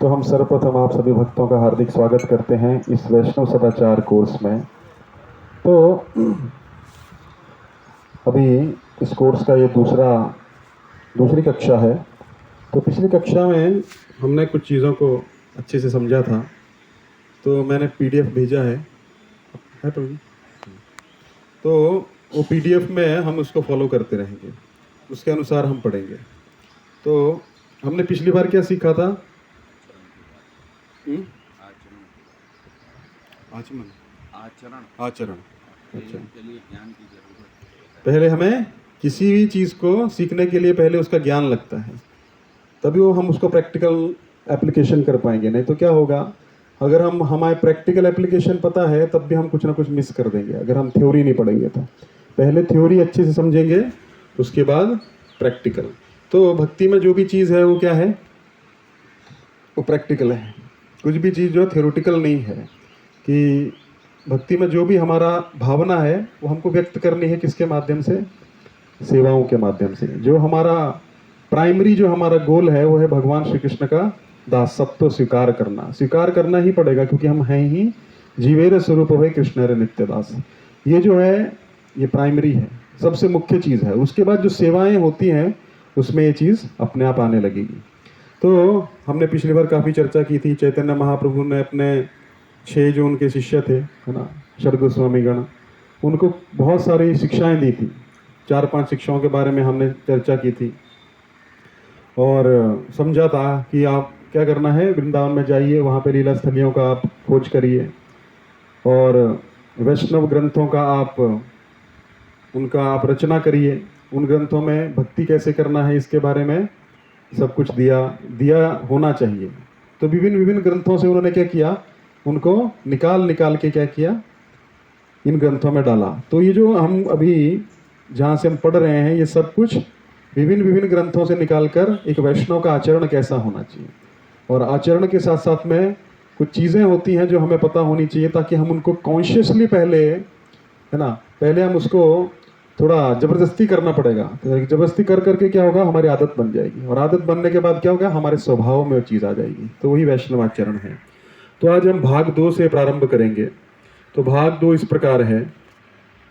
तो हम सर्वप्रथम आप सभी भक्तों का हार्दिक स्वागत करते हैं इस वैष्णव सदाचार कोर्स में। तो अभी इस कोर्स का ये दूसरी कक्षा है। तो पिछली कक्षा में हमने कुछ चीज़ों को अच्छे से समझा था, तो मैंने पीडीएफ भेजा है प्रवीण? तो वो पीडीएफ में हम उसको फॉलो करते रहेंगे, उसके अनुसार हम पढ़ेंगे। तो हमने पिछली बार क्या सीखा था? आचमन, आचरण आचरण। अच्छा, के लिए ज्ञान की जरूरत पहले हमें किसी भी चीज़ को सीखने के लिए पहले उसका ज्ञान लगता है, तभी वो हम उसको प्रैक्टिकल एप्लीकेशन कर पाएंगे। नहीं तो क्या होगा, अगर हमारे प्रैक्टिकल एप्लीकेशन पता है तब भी हम कुछ ना कुछ मिस कर देंगे अगर हम थ्योरी नहीं पढ़ेंगे। तो पहले थ्योरी अच्छे से समझेंगे, उसके बाद प्रैक्टिकल। तो भक्ति में जो भी चीज़ है वो क्या है? वो प्रैक्टिकल है। कुछ भी चीज़ जो थ्योरेटिकल नहीं है। कि भक्ति में जो भी हमारा भावना है वो हमको व्यक्त करनी है किसके माध्यम से? सेवाओं के माध्यम से। जो हमारा प्राइमरी जो हमारा गोल है वो है भगवान श्री कृष्ण का दासत्व स्वीकार करना ही पड़ेगा, क्योंकि हम हैं ही जीवेर स्वरूप है कृष्ण रे नित्य दास। ये जो है ये प्राइमरी है, सबसे मुख्य चीज़ है। उसके बाद जो सेवाएं होती हैं उसमें ये चीज़ अपने आप आने लगेगी। तो हमने पिछली बार काफ़ी चर्चा की थी। चैतन्य महाप्रभु ने अपने 6 जो उनके शिष्य थे, है ना, षड गोस्वामी गण, उनको बहुत सारी शिक्षाएं दी थी। 4-5 शिक्षाओं के बारे में हमने चर्चा की थी और समझा था कि आप क्या करना है, वृंदावन में जाइए, वहाँ पे लीला स्थलियों का आप खोज करिए और वैष्णव ग्रंथों का आप रचना करिए। उन ग्रंथों में भक्ति कैसे करना है इसके बारे में सब कुछ दिया होना चाहिए। तो विभिन्न विभिन्न ग्रंथों से उन्होंने क्या किया, उनको निकाल के क्या किया, इन ग्रंथों में डाला। तो ये जो हम अभी जहाँ से हम पढ़ रहे हैं ये सब कुछ विभिन्न विभिन्न ग्रंथों से निकालकर एक वैष्णव का आचरण कैसा होना चाहिए, और आचरण के साथ साथ में कुछ चीज़ें होती हैं जो हमें पता होनी चाहिए, ताकि हम उनको कॉन्शियसली पहले, है ना, पहले हम उसको थोड़ा ज़बरदस्ती करना पड़ेगा। तो ज़बरदस्ती कर करके क्या होगा, हमारी आदत बन जाएगी, और आदत बनने के बाद क्या होगा, हमारे स्वभाव में वो चीज़ आ जाएगी। तो वही वैष्णव आचरण है। तो आज हम भाग 2 से प्रारंभ करेंगे। तो भाग 2 इस प्रकार है,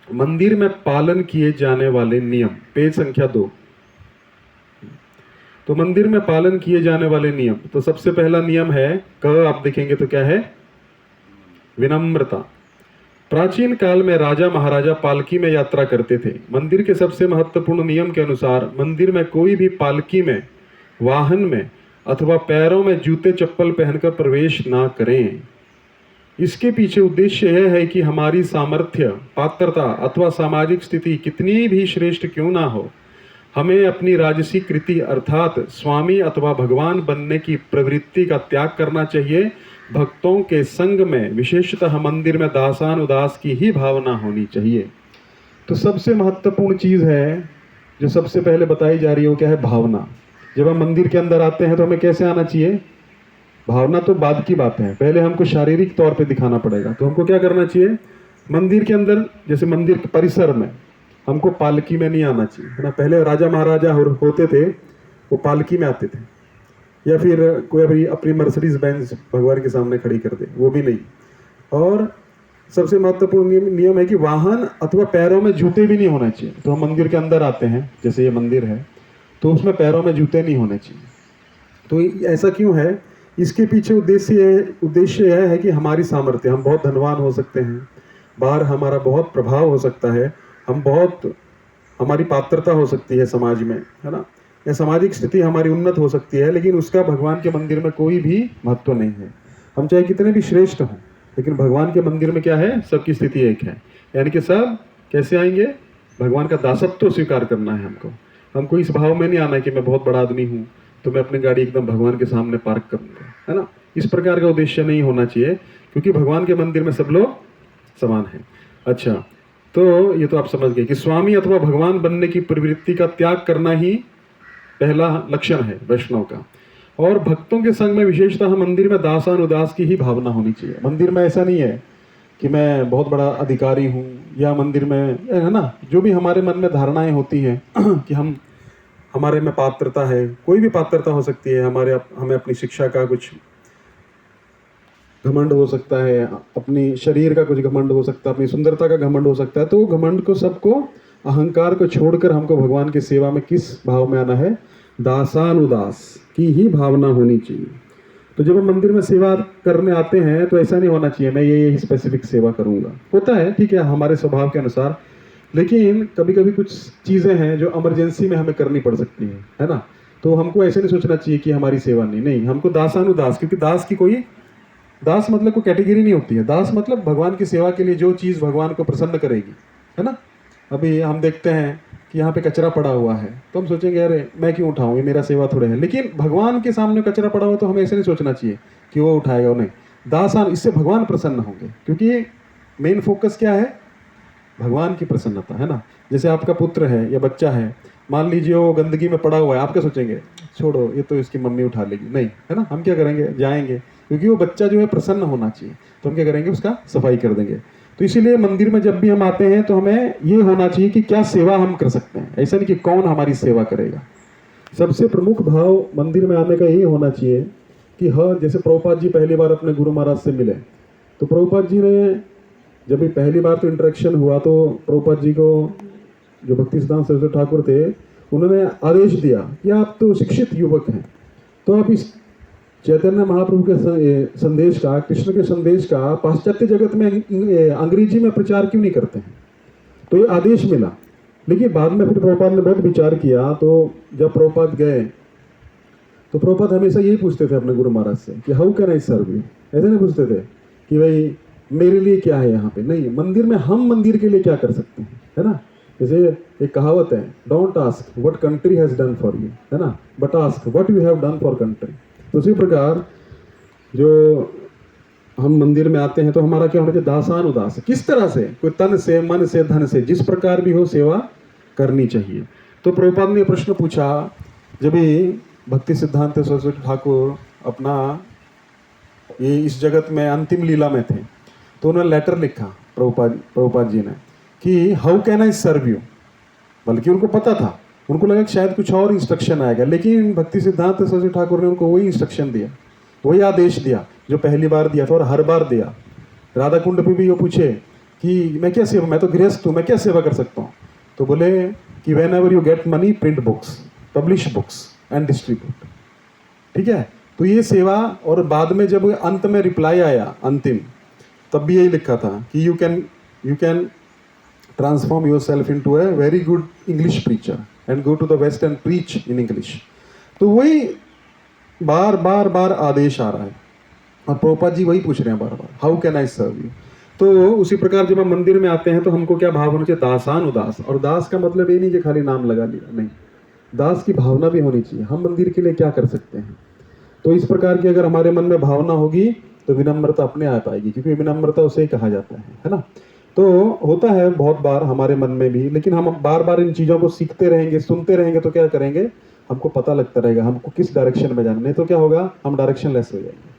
मंदिर में पालन किए जाने वाले नियम, पेज संख्या 2। तो मंदिर में पालन किए जाने वाले नियम, तो सबसे पहला नियम है, आप देखेंगे तो क्या है, विनम्रता। प्राचीन काल में राजा महाराजा पालकी में यात्रा करते थे। मंदिर के सबसे महत्वपूर्ण नियम के अनुसार मंदिर में कोई भी पालकी में, वाहन में अथवा पैरों में जूते चप्पल पहनकर प्रवेश ना करें। इसके पीछे उद्देश्य यह है कि हमारी सामर्थ्य, पात्रता अथवा सामाजिक स्थिति कितनी भी श्रेष्ठ क्यों ना हो, हमें अपनी राजसी कृति अर्थात स्वामी अथवा भगवान बनने की प्रवृत्ति का त्याग करना चाहिए। भक्तों के संग में विशेषतः मंदिर में दासानुदास की ही भावना होनी चाहिए। तो सबसे महत्वपूर्ण चीज़ है जो सबसे पहले बताई जा रही है वो क्या है, भावना। जब हम मंदिर के अंदर आते हैं तो हमें कैसे आना चाहिए? भावना तो बाद की बात है, पहले हमको शारीरिक तौर पे दिखाना पड़ेगा। तो हमको क्या करना चाहिए, मंदिर के अंदर, जैसे मंदिर के परिसर में हमको पालकी में नहीं आना चाहिए, है ना। पहले राजा महाराजा होते थे वो पालकी में आते थे, या फिर कोई अपनी मर्सिडीज बेंज भगवान के सामने खड़ी कर दे, वो भी नहीं। और सबसे महत्वपूर्ण नियम है कि वाहन अथवा पैरों में जूते भी नहीं होने चाहिए। तो हम मंदिर के अंदर आते हैं, जैसे ये मंदिर है, तो उसमें पैरों में जूते नहीं होने चाहिए। तो ऐसा क्यों है, इसके पीछे उद्देश्य यह है कि हमारी सामर्थ्य, हम बहुत धनवान हो सकते हैं, बाहर हमारा बहुत प्रभाव हो सकता है, हमारी पात्रता हो सकती है समाज में, है ना, या सामाजिक स्थिति हमारी उन्नत हो सकती है, लेकिन उसका भगवान के मंदिर में कोई भी महत्व नहीं है। हम चाहे कितने भी श्रेष्ठ हों, लेकिन भगवान के मंदिर में क्या है, सबकी स्थिति एक है। यानी कि सब कैसे आएंगे, भगवान का दासत्व स्वीकार करना है हमको इस भाव में नहीं आना है कि मैं बहुत बड़ा आदमी हूँ तो मैं अपनी गाड़ी एकदम भगवान के सामने पार्क करूंगा, है ना। इस प्रकार का उद्देश्य नहीं होना चाहिए, क्योंकि भगवान के मंदिर में सब लोग समान हैं। अच्छा, तो ये तो आप समझ गए कि स्वामी अथवा भगवान बनने की प्रवृत्ति का त्याग करना ही पहला लक्षण है वैष्णव का। और भक्तों के संग में विशेषतः मंदिर में दासानुदास की ही भावना होनी चाहिए। मंदिर में ऐसा नहीं है कि मैं बहुत बड़ा अधिकारी हूँ, या मंदिर में, है ना, जो भी हमारे मन में धारणाएं होती हैं कि हमारे में पात्रता है, कोई भी पात्रता हो सकती है, हमें अपनी शिक्षा का कुछ घमंड हो सकता है, अपनी शरीर का कुछ घमंड हो सकता है, अपनी सुंदरता का घमंड हो सकता है। तो घमंड को, सबको, अहंकार को छोड़कर हमको भगवान की सेवा में किस भाव में आना है? दासानुदास की ही भावना होनी चाहिए। तो जब हम मंदिर में सेवा करने आते हैं तो ऐसा नहीं होना चाहिए मैं ये स्पेसिफिक सेवा करूंगा। होता है, ठीक है, हमारे स्वभाव के अनुसार, लेकिन कभी कभी कुछ चीज़ें हैं जो इमरजेंसी में हमें करनी पड़ सकती हैं, है ना। तो हमको ऐसे नहीं सोचना चाहिए कि हमारी सेवा नहीं, नहीं, हमको दासानुदास, क्योंकि दास की कोई, दास मतलब कोई कैटेगरी नहीं होती है। दास मतलब भगवान की सेवा के लिए जो चीज़ भगवान को प्रसन्न करेगी, है ना। अभी हम देखते हैं कि यहाँ पे कचरा पड़ा हुआ है तो हम सोचेंगे अरे मैं क्यों उठाऊं, ये मेरा सेवा थोड़े है। लेकिन भगवान के सामने कचरा पड़ा हुआ तो हमें ऐसे नहीं सोचना चाहिए कि वो उठाएगा, वो नहीं। दासान, इससे भगवान प्रसन्न होंगे, क्योंकि मेन फोकस क्या है? भगवान की प्रसन्नता, है ना। जैसे आपका पुत्र है या बच्चा है, मान लीजिए वो गंदगी में पड़ा हुआ है, आप क्या सोचेंगे? छोड़ो, ये तो इसकी मम्मी उठा लेगी, नहीं, है ना। हम क्या करेंगे? जाएंगे, क्योंकि वो बच्चा जो है प्रसन्न होना चाहिए, तो हम क्या करेंगे? उसका सफाई कर देंगे। तो इसीलिए मंदिर में जब भी हम आते हैं तो हमें ये होना चाहिए कि क्या सेवा हम कर सकते हैं, ऐसा नहीं कि कौन हमारी सेवा करेगा। सबसे प्रमुख भाव मंदिर में आने का यही होना चाहिए कि हाँ, जैसे प्रभुपाद जी पहली बार अपने गुरु महाराज से मिले, तो प्रभुपाद जी ने जब भी पहली बार तो इंटरेक्शन हुआ तो प्रभुपाद जी को, जो भक्ति सिद्धांत सरस्वती ठाकुर थे, उन्होंने आदेश दिया कि आप तो शिक्षित युवक हैं, तो आप इस चैतन्य महाप्रभु के संदेश का, कृष्ण के संदेश का पाश्चात्य जगत में अंग्रेजी में प्रचार क्यों नहीं करते हैं? तो ये आदेश मिला। लेकिन बाद में फिर प्रभुपाद ने बहुत विचार किया, तो जब प्रभुपाद गए तो प्रभुपाद हमेशा यही पूछते थे अपने गुरु महाराज से कि how can I serve you. ऐसे नहीं पूछते थे कि भाई मेरे लिए क्या है यहाँ पे, नहीं, मंदिर में हम मंदिर के लिए क्या कर सकते हैं, है ना। जैसे एक कहावत है, don't ask what country has done for you, है ना, but ask what you have done for country. तो उसी प्रकार जो हम मंदिर में आते हैं तो हमारा क्या होना चाहिए? दासानुदास, किस तरह से, कोई तन से, मन से, धन से, जिस प्रकार भी हो सेवा करनी चाहिए। तो प्रभुपाद ने प्रश्न पूछा, जब भी भक्ति सिद्धांत सरस्वती ठाकुर अपना ये इस जगत में अंतिम लीला में थे, तो उन्होंने लेटर लिखा प्रभुपाद जी ने कि how can I serve you. बल्कि उनको पता था, उनको लगा कि शायद कुछ और इंस्ट्रक्शन आएगा, लेकिन भक्ति सिद्धांत सरस्वती ठाकुर ने उनको वही इंस्ट्रक्शन दिया, वही आदेश दिया जो पहली बार दिया था और हर बार दिया। राधा कुंड पे भी वो पूछे कि मैं क्या सेवा, मैं तो गृहस्थ हूँ, मैं क्या सेवा कर सकता हूँ? तो बोले कि when ever you get money, print books, publish books and distribute. ठीक है, तो ये सेवा। और बाद में जब अंत में रिप्लाई आया अंतिम, तब भी यही लिखा था कि you can transform yourself into a very good English preacher and go to the west and preach in English. तो वही बार बार बार आदेश आ रहा है और प्रभुपाद जी वही पूछ रहे हैं बार बार, how can I serve you. तो उसी प्रकार जब हम मंदिर में आते हैं तो हमको क्या भाव होना चाहिए? दासान उदास। और दास का मतलब ये नहीं कि खाली नाम लगा लिया, नहीं, दास की भावना भी होनी चाहिए, हम मंदिर के लिए क्या कर सकते हैं। तो इस प्रकार की अगर हमारे मन में भावना होगी तो विनम्रता अपने आप आएगी, क्योंकि विनम्रता उसे ही कहा जाता है ना। तो होता है बहुत बार हमारे मन में भी, लेकिन हम बार बार इन चीज़ों को सीखते रहेंगे, सुनते रहेंगे, तो क्या करेंगे? हमको पता लगता रहेगा हमको किस डायरेक्शन में जाना। नहीं तो क्या होगा? हम डायरेक्शन लेस हो जाएंगे।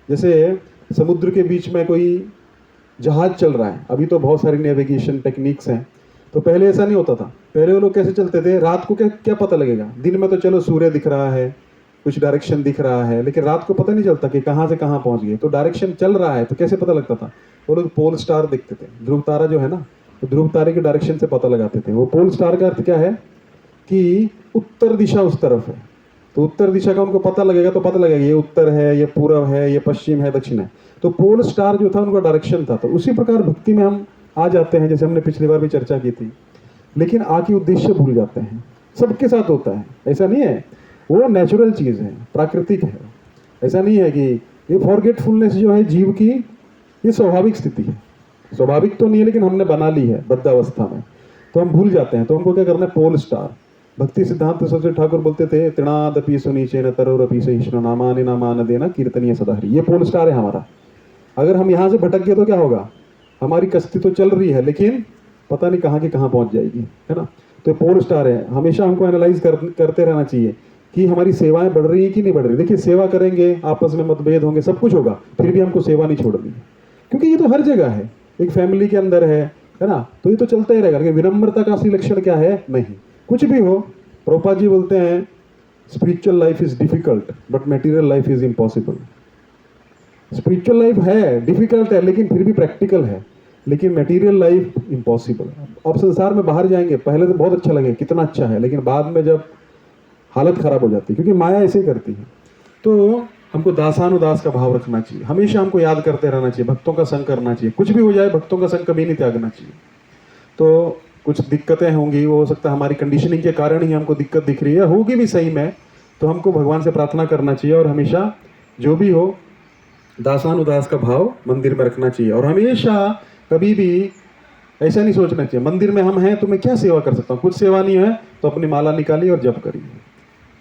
जैसे समुद्र के बीच में कोई जहाज चल रहा है, अभी तो बहुत सारी नेविगेशन टेक्निक्स हैं, तो पहले ऐसा नहीं होता था। पहले वो लोग कैसे चलते थे? रात को क्या पता लगेगा? दिन में तो चलो सूर्य दिख रहा है, कुछ डायरेक्शन दिख रहा है, लेकिन रात को पता नहीं चलता कि कहाँ से कहाँ पहुँच गए। तो डायरेक्शन चल रहा है तो कैसे पता लगता था? वो लोग पोल स्टार देखते थे, ध्रुव तारा जो है ना, तो ध्रुव तारे के डायरेक्शन से पता लगाते थे। वो पोल स्टार का अर्थ क्या है कि उत्तर दिशा उस तरफ है, तो उत्तर दिशा का उनको पता लगेगा, तो पता लगेगा ये उत्तर है, ये पूर्व है, ये पश्चिम है, दक्षिण है। तो पोल स्टार जो था उनका डायरेक्शन था। तो उसी प्रकार भक्ति में हम आ जाते हैं, जैसे हमने पिछली बार भी चर्चा की थी, लेकिन आके उद्देश्य भूल जाते हैं। सबके साथ होता है, ऐसा नहीं है, वो नेचुरल चीज़ है, प्राकृतिक है। ऐसा नहीं है कि ये फॉरगेटफुलनेस जो है जीव की, ये स्वाभाविक स्थिति है। स्वाभाविक तो नहीं है, लेकिन हमने बना ली है बद्धावस्था में, तो हम भूल जाते हैं। तो हमको क्या करना है? Pole star. भक्ति सिद्धांत सरस्वती ठाकुर बोलते थे, तृणादपि सुनीचे न तरोरपि सहिष्णु नामानि नामान देना कीर्तनीय सदाहरि। ये पोल स्टार है हमारा। अगर हम यहाँ से भटक गए तो क्या होगा? हमारी कश्ती तो चल रही है, लेकिन पता नहीं कहाँ की कहाँ पहुँच जाएगी, है ना। तो पोल स्टार है। हमेशा हमको एनालाइज करते रहना चाहिए कि हमारी सेवाएं बढ़ रही है कि नहीं बढ़ रही। देखिए, सेवा करेंगे, आपस में मतभेद होंगे, सब कुछ होगा, फिर भी हमको सेवा नहीं छोड़नी है, क्योंकि ये तो हर जगह है, एक फैमिली के अंदर है ना, तो ये तो चलता ही रहेगा। लेकिन विनम्रता का असली लक्षण क्या है? नहीं, कुछ भी हो। प्रभुपाद जी बोलते हैं, spiritual life is difficult but material life is impossible. Spiritual life है, डिफिकल्ट है, लेकिन फिर भी प्रैक्टिकल है। लेकिन मटेरियल लाइफ इम्पॉसिबल है। अब संसार में बाहर जाएंगे, पहले तो बहुत अच्छा लगे, कितना अच्छा है, लेकिन बाद में जब हालत खराब हो जाती है, क्योंकि माया ऐसे ही करती है। तो हमको दासानुदास का भाव रखना चाहिए, हमेशा हमको याद करते रहना चाहिए, भक्तों का संग करना चाहिए, कुछ भी हो जाए भक्तों का संग कभी नहीं त्यागना चाहिए। तो कुछ दिक्कतें होंगी, वो हो सकता है हमारी कंडीशनिंग के कारण ही हमको दिक्कत दिख रही है, होगी भी सही में, तो हमको भगवान से प्रार्थना करना चाहिए और हमेशा जो भी हो दासानुदास का भाव मंदिर में रखना चाहिए। और हमेशा कभी भी ऐसा नहीं सोचना चाहिए मंदिर में हम हैं तो मैं क्या सेवा कर सकता हूँ, कुछ सेवा नहीं है तो अपनी माला निकालिए और जप करिए,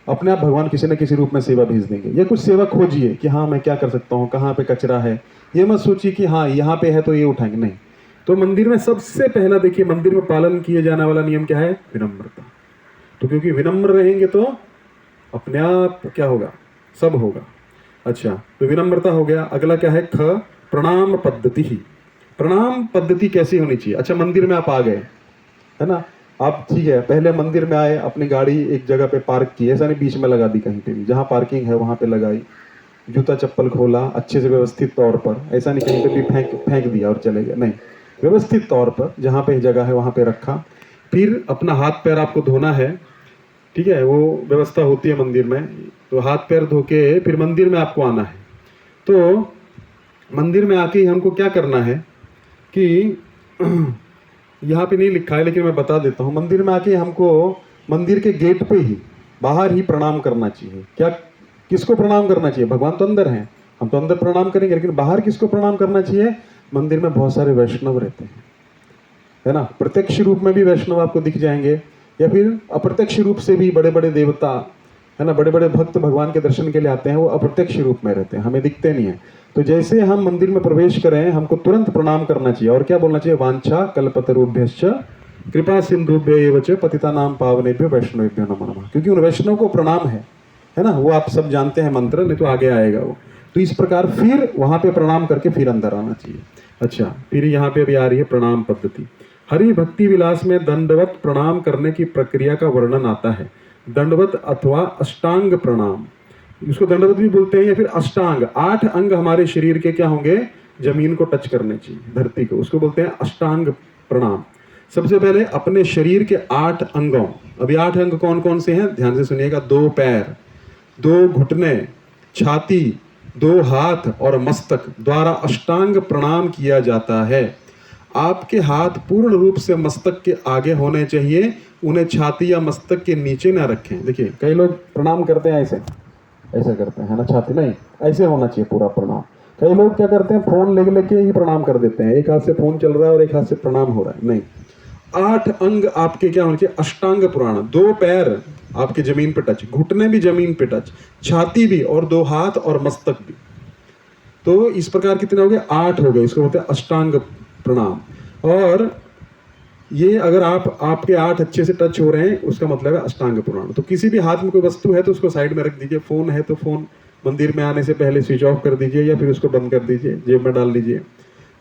अपने आप भगवान किसी न किसी रूप में सेवा भेज देंगे। या कुछ सेवा खोजिए कि हाँ मैं क्या कर सकता हूँ, कहाँ पे कचरा है, ये मत सोचिए कि हाँ यहाँ पे है तो ये उठाएंगे, नहीं। तो मंदिर में सबसे पहला देखिए, मंदिर में पालन किए जाने वाला नियम क्या है? विनम्रता। तो क्योंकि विनम्र रहेंगे तो अपने आप क्या होगा? सब होगा। अच्छा, तो विनम्रता हो गया। अगला क्या है? ख, प्रणाम पद्धति ही। प्रणाम पद्धति कैसी होनी चाहिए? अच्छा, मंदिर में आप आ गए, है ना, आप ठीक है, पहले मंदिर में आए, अपनी गाड़ी एक जगह पे पार्क की, ऐसा नहीं बीच में लगा दी कहीं पे भी, जहाँ पार्किंग है वहाँ पे लगाई, जूता चप्पल खोला अच्छे से व्यवस्थित तौर पर, ऐसा नहीं कहीं पे भी फेंक फेंक दिया और चले गए, नहीं, व्यवस्थित तौर पर जहाँ पे जगह है वहाँ पे रखा। फिर अपना हाथ पैर आपको धोना है, ठीक है, वो व्यवस्था होती है मंदिर में। तो हाथ पैर धो के फिर मंदिर में आपको आना है। तो मंदिर में आके हमको क्या करना है कि यहाँ पे नहीं लिखा है लेकिन मैं बता देता हूँ, मंदिर में आके हमको मंदिर के गेट पे ही, बाहर ही प्रणाम करना चाहिए। क्या, किसको प्रणाम करना चाहिए? भगवान तो अंदर हैं, हम तो अंदर प्रणाम करेंगे, लेकिन बाहर किसको प्रणाम करना चाहिए? मंदिर में बहुत सारे वैष्णव रहते हैं, है ना, प्रत्यक्ष रूप में भी वैष्णव आपको दिख जाएंगे, या फिर अप्रत्यक्ष रूप से भी बड़े बड़े देवता, है ना, बड़े बड़े भक्त भगवान के दर्शन के लिए आते हैं, वो अप्रत्यक्ष रूप में रहते हैं, हमें दिखते नहीं है। तो जैसे हम मंदिर में प्रवेश करें, हमको तुरंत प्रणाम करना चाहिए। और क्या बोलना चाहिए? वांछा कल्पतरुभ्यश्च कृपा सिंधुभ्य एव च पतितानां पावनेभ्यो वैष्णवेभ्यो नमो नमः। क्योंकि उन वैष्णव को प्रणाम है ना, वो आप सब जानते हैं मंत्र, नहीं तो आगे आएगा वो। तो इस प्रकार फिर वहां पे प्रणाम करके फिर अंदर आना चाहिए। अच्छा, फिर यहाँ पे अभी आ रही है प्रणाम पद्धति। हरि भक्ति विलास में दंडवत प्रणाम करने की प्रक्रिया का वर्णन आता है। दंडवत अथवा अष्टांग प्रणाम, इसको दंडवत भी बोलते हैं, या फिर अष्टांग। 8 अंग हमारे शरीर के क्या होंगे? जमीन को टच करने चाहिए, धरती को, उसको बोलते हैं अष्टांग प्रणाम। सबसे पहले अपने शरीर के 8 अंगों, अभी 8 अंग कौन कौन से हैं ध्यान से सुनिएगा। 2 पैर, 2 घुटने, छाती, 2 हाथ और मस्तक द्वारा अष्टांग प्रणाम किया जाता है। आपके हाथ पूर्ण रूप से मस्तक के आगे होने चाहिए, उन्हें छाती या मस्तक के नीचे ना रखें। देखिए कई लोग प्रणाम करते हैं ऐसे ऐसे करते हैं, है ना, छाती नहीं, ऐसे होना चाहिए पूरा प्रणाम। कई लोग क्या करते हैं, फोन लेके ही प्रणाम कर देते हैं, एक हाथ से फोन चल रहा है और एक हाथ से प्रणाम हो रहा है, नहीं। 8 अंग आपके क्या होने चाहिए? अष्टांग पुराण। 2 पैर आपके जमीन पे टच, घुटने भी जमीन पे टच, छाती भी, और 2 हाथ और मस्तक भी। तो इस प्रकार कितने हो गए? 8 हो गए, इसको बोलते हैं अष्टांग प्रणाम। और ये अगर आपके 8 अच्छे से टच हो रहे हैं, उसका मतलब है अष्टांग पुराण। तो किसी भी हाथ में कोई वस्तु है तो उसको साइड में रख दीजिए, फोन है तो फोन मंदिर में आने से पहले स्विच ऑफ कर दीजिए, या फिर उसको बंद कर दीजिए, जेब में डाल लीजिए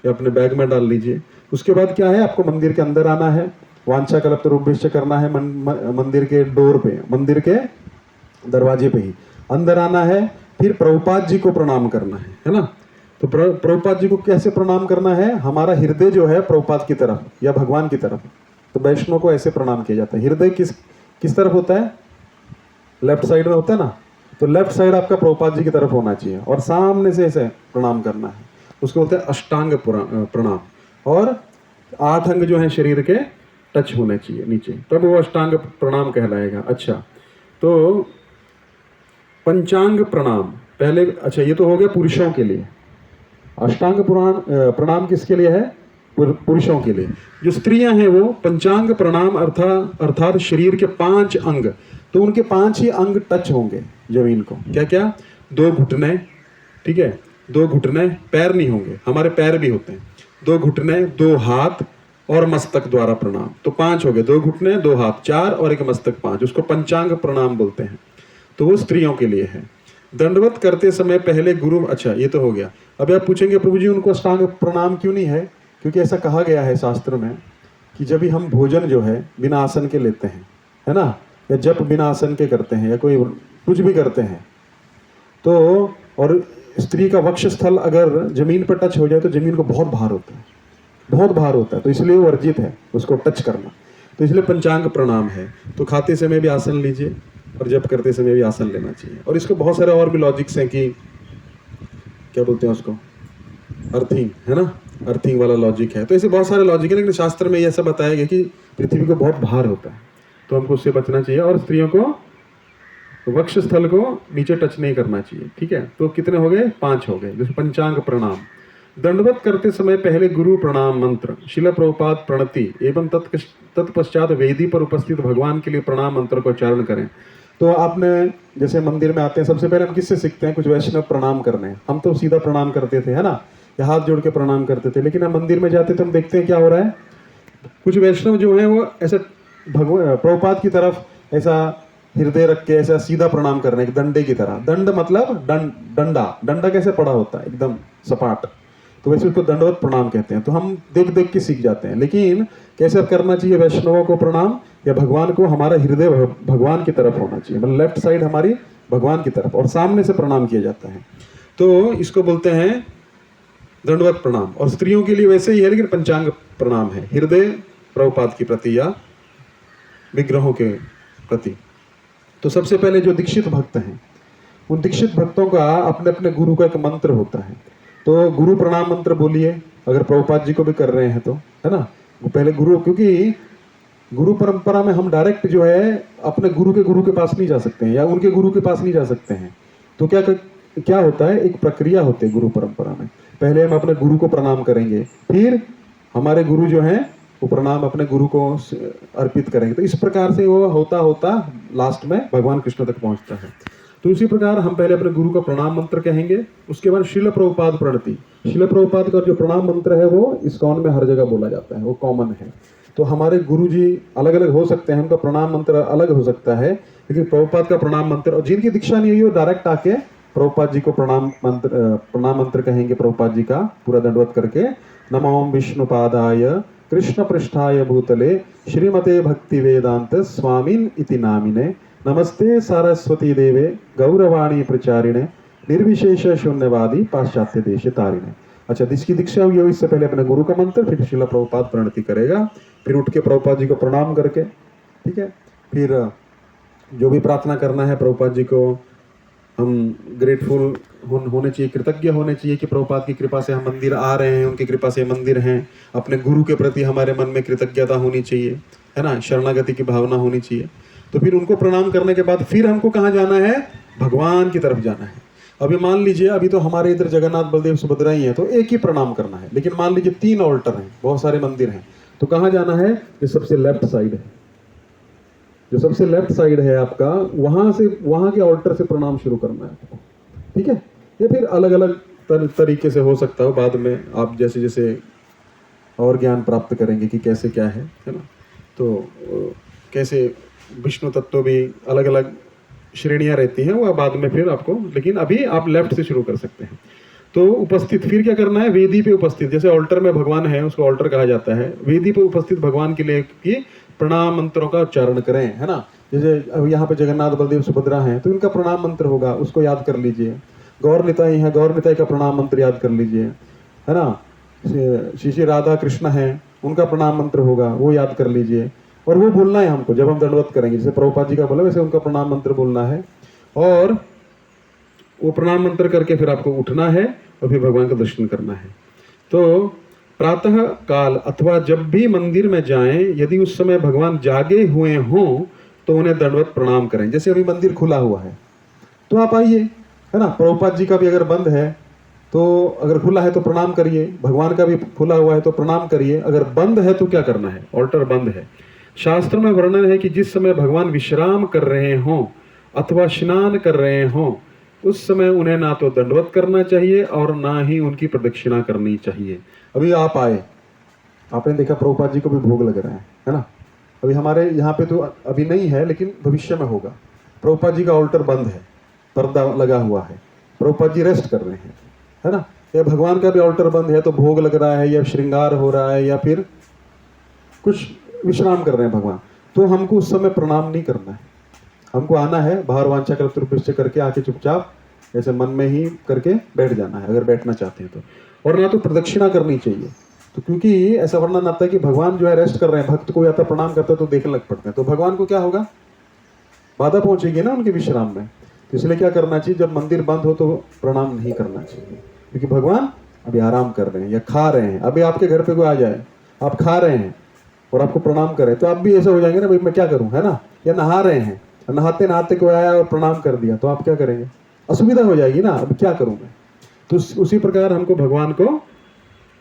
या अपने बैग में डाल लीजिए। उसके बाद क्या है, आपको मंदिर के अंदर आना है, वांछा कल्पतरुभ्यश्च करना है, मंदिर के डोर पे, मंदिर के दरवाजे पे ही अंदर आना है। फिर प्रभुपाद जी को प्रणाम करना है ना। तो प्रभुपाद जी को कैसे प्रणाम करना है? हमारा हृदय जो है प्रभुपाद की तरफ या भगवान की तरफ, तो वैष्णव को ऐसे प्रणाम किया जाता है। हृदय किस तरफ होता है? लेफ्ट साइड में होता है ना। तो लेफ्ट साइड आपका प्रभुपाद जी की तरफ होना चाहिए और सामने से ऐसे प्रणाम करना है, उसको बोलते हैं अष्टांग प्रणाम। और 8 अंग जो है शरीर के टच होने चाहिए नीचे, तब वो अष्टांग प्रणाम कहलाएगा। अच्छा, तो पंचांग प्रणाम पहले, अच्छा ये तो हो गया पुरुषों के लिए। अष्टांग प्रणाम किसके लिए है? पुरुषों के लिए। जो स्त्रियां हैं वो पंचांग प्रणाम अर्थात शरीर के 5 अंग, तो उनके 5 ही अंग टच होंगे जमीन को। क्या क्या? 2 घुटने, ठीक है, 2 घुटने, पैर नहीं होंगे, हमारे पैर भी होते हैं। 2 घुटने, 2 हाथ और मस्तक द्वारा प्रणाम, तो 5 हो गए। 2 घुटने, 2 हाथ 4 और 1 मस्तक 5, उसको पंचांग प्रणाम बोलते हैं। तो वो स्त्रियों के लिए है। दंडवत करते समय पहले गुरु, अच्छा ये तो हो गया। अभी आप पूछेंगे प्रभु जी उनको अष्टांग प्रणाम क्यों नहीं है? क्योंकि ऐसा कहा गया है शास्त्र में कि जब भी हम भोजन जो है बिना आसन के लेते हैं, है ना, या जप बिना आसन के करते हैं, या कोई कुछ भी करते हैं, तो और स्त्री का वक्षस्थल अगर जमीन पर टच हो जाए तो जमीन को बहुत भार होता है, बहुत भार होता है, तो इसलिए वो वर्जित है उसको टच करना। तो इसलिए पंचांग प्रणाम है। तो खाते समय भी आसन लीजिए और जप करते समय भी आसन लेना चाहिए। और इसको बहुत सारे और भी लॉजिक्स हैं कि क्या बोलते हैं उसको, अर्थिंग, है ना, अर्थिंग वाला लॉजिक है। तो ऐसे बहुत सारे लॉजिक है, लेकिन शास्त्र में ये ऐसा बताया गया कि पृथ्वी को बहुत भार होता है, तो हमको उससे बचना चाहिए। और स्त्रियों को वक्ष स्थल को नीचे टच नहीं करना चाहिए। ठीक है, तो कितने हो गए, 5 हो गए। जैसे पंचांग प्रणाम, दंडवत करते समय पहले गुरु प्रणाम मंत्र, शिला प्रभुपाद प्रणति एवं तत्पश्चात वेदी पर उपस्थित भगवान के लिए प्रणाम मंत्र को उच्चारण करें। तो आपने जैसे मंदिर में आते हैं, सबसे पहले हम किससे सीखते हैं, कुछ वैष्णव प्रणाम करने। हम तो सीधा प्रणाम करते थे, है ना, या हाथ जोड़ के प्रणाम करते थे। लेकिन हम मंदिर में जाते तो हम देखते हैं क्या हो रहा है, कुछ वैष्णव जो है वो ऐसा प्रभुपाद की तरफ ऐसा हृदय रख के ऐसा सीधा प्रणाम कर रहे हैं, एक डंडे की तरह। दंड मतलब डंडा, डंडा कैसे पड़ा होता है, एकदम सपाट, तो वैसे उसको दंडवत प्रणाम कहते हैं। तो हम देख देख के सीख जाते हैं। लेकिन कैसे करना चाहिए वैष्णवों को प्रणाम, या भगवान को, हमारा हृदय भगवान की तरफ होना चाहिए, मतलब लेफ्ट साइड हमारी भगवान की तरफ, और सामने से प्रणाम किया जाता है। तो इसको बोलते हैं दंडवत प्रणाम। और स्त्रियों के लिए वैसे ही है, लेकिन पंचांग प्रणाम है, हृदय प्रभुपाद के प्रति या विग्रहों के प्रति। तो सबसे पहले जो दीक्षित भक्त हैं, उन दीक्षित भक्तों का अपने अपने गुरु का एक मंत्र होता है। तो गुरु प्रणाम मंत्र बोलिए, अगर प्रभुपाद जी को भी कर रहे हैं तो, है ना। पहले गुरु, क्योंकि गुरु परंपरा में हम डायरेक्ट जो है अपने गुरु के पास नहीं जा सकते हैं, या उनके गुरु के पास नहीं जा सकते हैं। तो क्या होता है, एक प्रक्रिया होती है गुरु परंपरा में। पहले हम अपने गुरु को प्रणाम करेंगे, फिर हमारे गुरु जो हैं वो प्रणाम अपने गुरु को अर्पित करेंगे। तो इस प्रकार से वो होता होता लास्ट में भगवान कृष्ण तक पहुंचता है। तो इसी प्रकार हम पहले अपने गुरु का प्रणाम मंत्र कहेंगे, उसके बाद शिल प्रभुपाद प्रणति। शिल प्रभुपाद का जो प्रणाम मंत्र है वो इस्कॉन में हर जगह बोला जाता है, वो कॉमन है। तो हमारे गुरु जी अलग अलग हो सकते हैं, उनका प्रणाम मंत्र अलग हो सकता है, लेकिन प्रभुपाद का प्रणाम मंत्र, और जिनकी दीक्षा नहीं हुई वो डायरेक्ट आके प्रभुपाद जी को प्रणाम मंत्र कहेंगे, प्रभुपाद जी का पूरा दंडवत करके। नमो विष्णुपादाय कृष्ण पृष्ठाय भूतले श्रीमते भक्ति वेदांत स्वामीन इति नामिने नमस्ते सरस्वती देवे गौरवाणी प्रचारिणे निर्विशेष शून्यवादी पाश्चात्य देश तारिणे। अच्छा, जिसकी दीक्षा हुई हो इससे पहले अपने गुरु का मंत्र, फिर शिला प्रभुपाद प्रणति करेगा, फिर उठ के प्रभुपाद जी को प्रणाम करके, ठीक है, फिर जो भी प्रार्थना करना है प्रभुपाद जी को, हम ग्रेटफुल होने चाहिए, कृतज्ञ होने चाहिए कि प्रभुपाद की कृपा से हम मंदिर आ रहे हैं, उनकी कृपा से मंदिर हैं। अपने गुरु के प्रति हमारे मन में कृतज्ञता होनी चाहिए, है ना, शरणागति की भावना होनी चाहिए। तो फिर उनको प्रणाम करने के बाद फिर हमको कहाँ जाना है, भगवान की तरफ जाना है। अभी मान लीजिए अभी तो हमारे इधर जगन्नाथ बलदेव सुभद्रा ही है, तो एक ही प्रणाम करना है। लेकिन मान लीजिए 3 ऑल्टर हैं, बहुत सारे मंदिर हैं, तो कहाँ जाना है, जो सबसे लेफ्ट साइड है, जो सबसे लेफ्ट साइड है आपका, वहां से, वहां के ऑल्टर से प्रणाम शुरू करना है आपको। ठीक है, ये फिर अलग अलग तरीके से हो सकता है, बाद में आप जैसे जैसे और ज्ञान प्राप्त करेंगे कि कैसे क्या है ना। तो कैसे विष्णु तत्व भी अलग अलग श्रेणियां रहती हैं, वह बाद में फिर आपको, लेकिन अभी आप लेफ्ट से शुरू कर सकते हैं। तो उपस्थित फिर क्या करना है, वेदी पे उपस्थित, जैसे ऑल्टर में भगवान है उसको ऑल्टर कहा जाता है, वेदी पे उपस्थित भगवान के लिए कि प्रणाम मंत्रों का उच्चारण करें, है ना। जैसे अब यहाँ पे जगन्नाथ बलदेव सुभद्रा हैं, तो इनका प्रणाम मंत्र होगा, उसको याद कर लीजिए। गौर निताई है, गौर निताई का प्रणाम मंत्र याद कर लीजिए, है ना। श्री श्री राधा कृष्ण हैं, उनका प्रणाम मंत्र होगा, वो याद कर लीजिए। और वो बोलना है हमको जब हम दंडवत करेंगे, जैसे प्रभुपाद जी का बोला वैसे उनका प्रणाम मंत्र बोलना है। और वो प्रणाम मंत्र करके फिर आपको उठना है और फिर भगवान का दर्शन करना है। तो प्रातः काल अथवा जब भी मंदिर में जाएं, यदि उस समय भगवान जागे हुए हों तो उन्हें दंडवत प्रणाम करें। जैसे अभी मंदिर खुला हुआ है तो आप आइए, है ना। प्रभुपाद जी का भी अगर बंद है तो, अगर खुला है तो प्रणाम करिए, भगवान का भी खुला हुआ है तो प्रणाम करिए। अगर बंद है तो क्या करना है, ऑल्टर बंद है। शास्त्र में वर्णन है कि जिस समय भगवान विश्राम कर रहे हों अथवा स्नान कर रहे हों, उस समय उन्हें ना तो दंडवत करना चाहिए और ना ही उनकी प्रदक्षिणा करनी चाहिए। अभी आप आए, आपने देखा प्रभुपाद जी को भी भोग लग रहा है ना। अभी हमारे यहाँ पे तो अभी नहीं है, लेकिन भविष्य में होगा। प्रभुपाद जी का ऑल्टर बंद है, पर्दा लगा हुआ है, प्रभुपाद जी रेस्ट कर रहे हैं, है ना। या भगवान का भी ऑल्टर बंद है तो भोग लग रहा है, या श्रृंगार हो रहा है, या फिर कुछ विश्राम कर रहे हैं भगवान, तो हमको उस समय प्रणाम नहीं करना है। हमको आना है, बाहर वांछा कल्पतरुभ्यश्च करके आके चुपचाप ऐसे मन में ही करके बैठ जाना है अगर बैठना चाहते हैं तो। और ना तो प्रदक्षिणा करनी चाहिए, तो क्योंकि ऐसा वर्णन आता है कि भगवान जो है रेस्ट कर रहे हैं, भक्त कोई आता प्रणाम करता है तो देखने लग पड़ते हैं, तो भगवान को क्या होगा, बाधा पहुंचेगी ना उनके विश्राम में। तो इसलिए क्या करना चाहिए, जब मंदिर बंद हो तो प्रणाम नहीं करना चाहिए, क्योंकि भगवान अभी आराम कर रहे हैं या खा रहे हैं। अभी आपके घर पे कोई आ जाए, आप खा रहे हैं और आपको प्रणाम करे तो आप भी ऐसे हो जाएंगे ना, भाई मैं क्या करूं, है ना। या नहा रहे हैं, नहाते नहाते कोई आया और प्रणाम कर दिया तो आप क्या करेंगे, असुविधा हो जाएगी ना, अब क्या करूं मैं। तो उसी प्रकार हमको भगवान को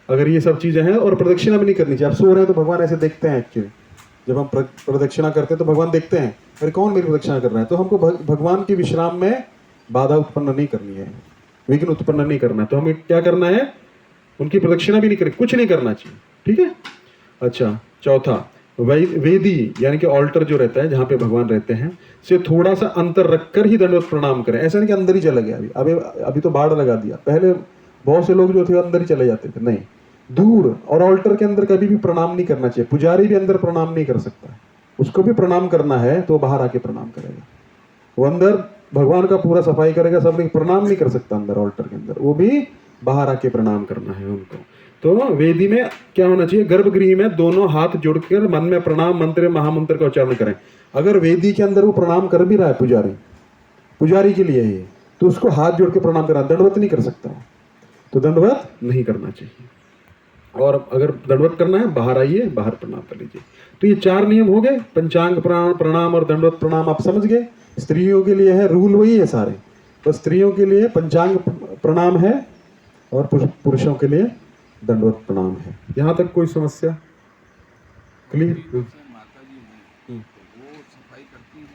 अगर ये सब चीजें हैं, और प्रदक्षिणा भी नहीं करनी चाहिए। आप सो रहे हैं तो भगवान ऐसे देखते हैं, एक्चुअली जब हम प्रदक्षिणा करते हैं तो भगवान देखते हैं, अरे कौन मेरी प्रदक्षिणा कर रहा है। तो हमको भगवान की विश्राम में बाधा उत्पन्न नहीं करनी है, विघ्न उत्पन्न नहीं करना है। तो हमें क्या करना है, उनकी प्रदक्षिणा भी नहीं करनी, कुछ नहीं करना चाहिए, ठीक है। अच्छा, चौथा, वेदी यानी कि ऑल्टर जो रहता है जहाँ पे भगवान रहते हैं से थोड़ा सा अंतर रखकर ही दंडवत प्रणाम करें। ऐसा नहीं कि अंदर ही चला गया, अभी तो बाढ़ लगा दिया। पहले बहुत से लोग जो थे अंदर ही चले जाते थे, नहीं, दूर। और ऑल्टर के अंदर कभी भी प्रणाम नहीं करना चाहिए। पुजारी भी अंदर प्रणाम नहीं कर सकता है, उसको भी प्रणाम करना है तो बाहर आके प्रणाम करेगा। वो अंदर भगवान का पूरा सफाई करेगा सब, लेकिन प्रणाम नहीं कर सकता अंदर ऑल्टर के अंदर, वो भी बाहर आके प्रणाम करना है उनको। तो वेदी में क्या होना चाहिए, गर्भगृह में दोनों हाथ जोड़कर मन में प्रणाम मंत्र महामंत्र का उच्चारण करें। अगर वेदी के अंदर वो प्रणाम कर भी रहा है पुजारी के लिए ही, तो उसको हाथ जोड़ के प्रणाम करना, दंडवत नहीं कर सकता, तो दंडवत नहीं करना चाहिए। और अगर दंडवत करना है बाहर आइए, बाहर प्रणाम कर लीजिए। तो ये 4 नियम हो गए, पंचांग प्रणाम और दंडवत प्रणाम आप समझ गए। स्त्रियों के लिए है, रूल वही है सारे, तो स्त्रियों के लिए पंचांग प्रणाम है और पुरुषों के लिए दंडवत प्रणाम है। यहाँ तक कोई समस्या क्लियर? जैसे माता जी हैं तो वो सफाई करती हैं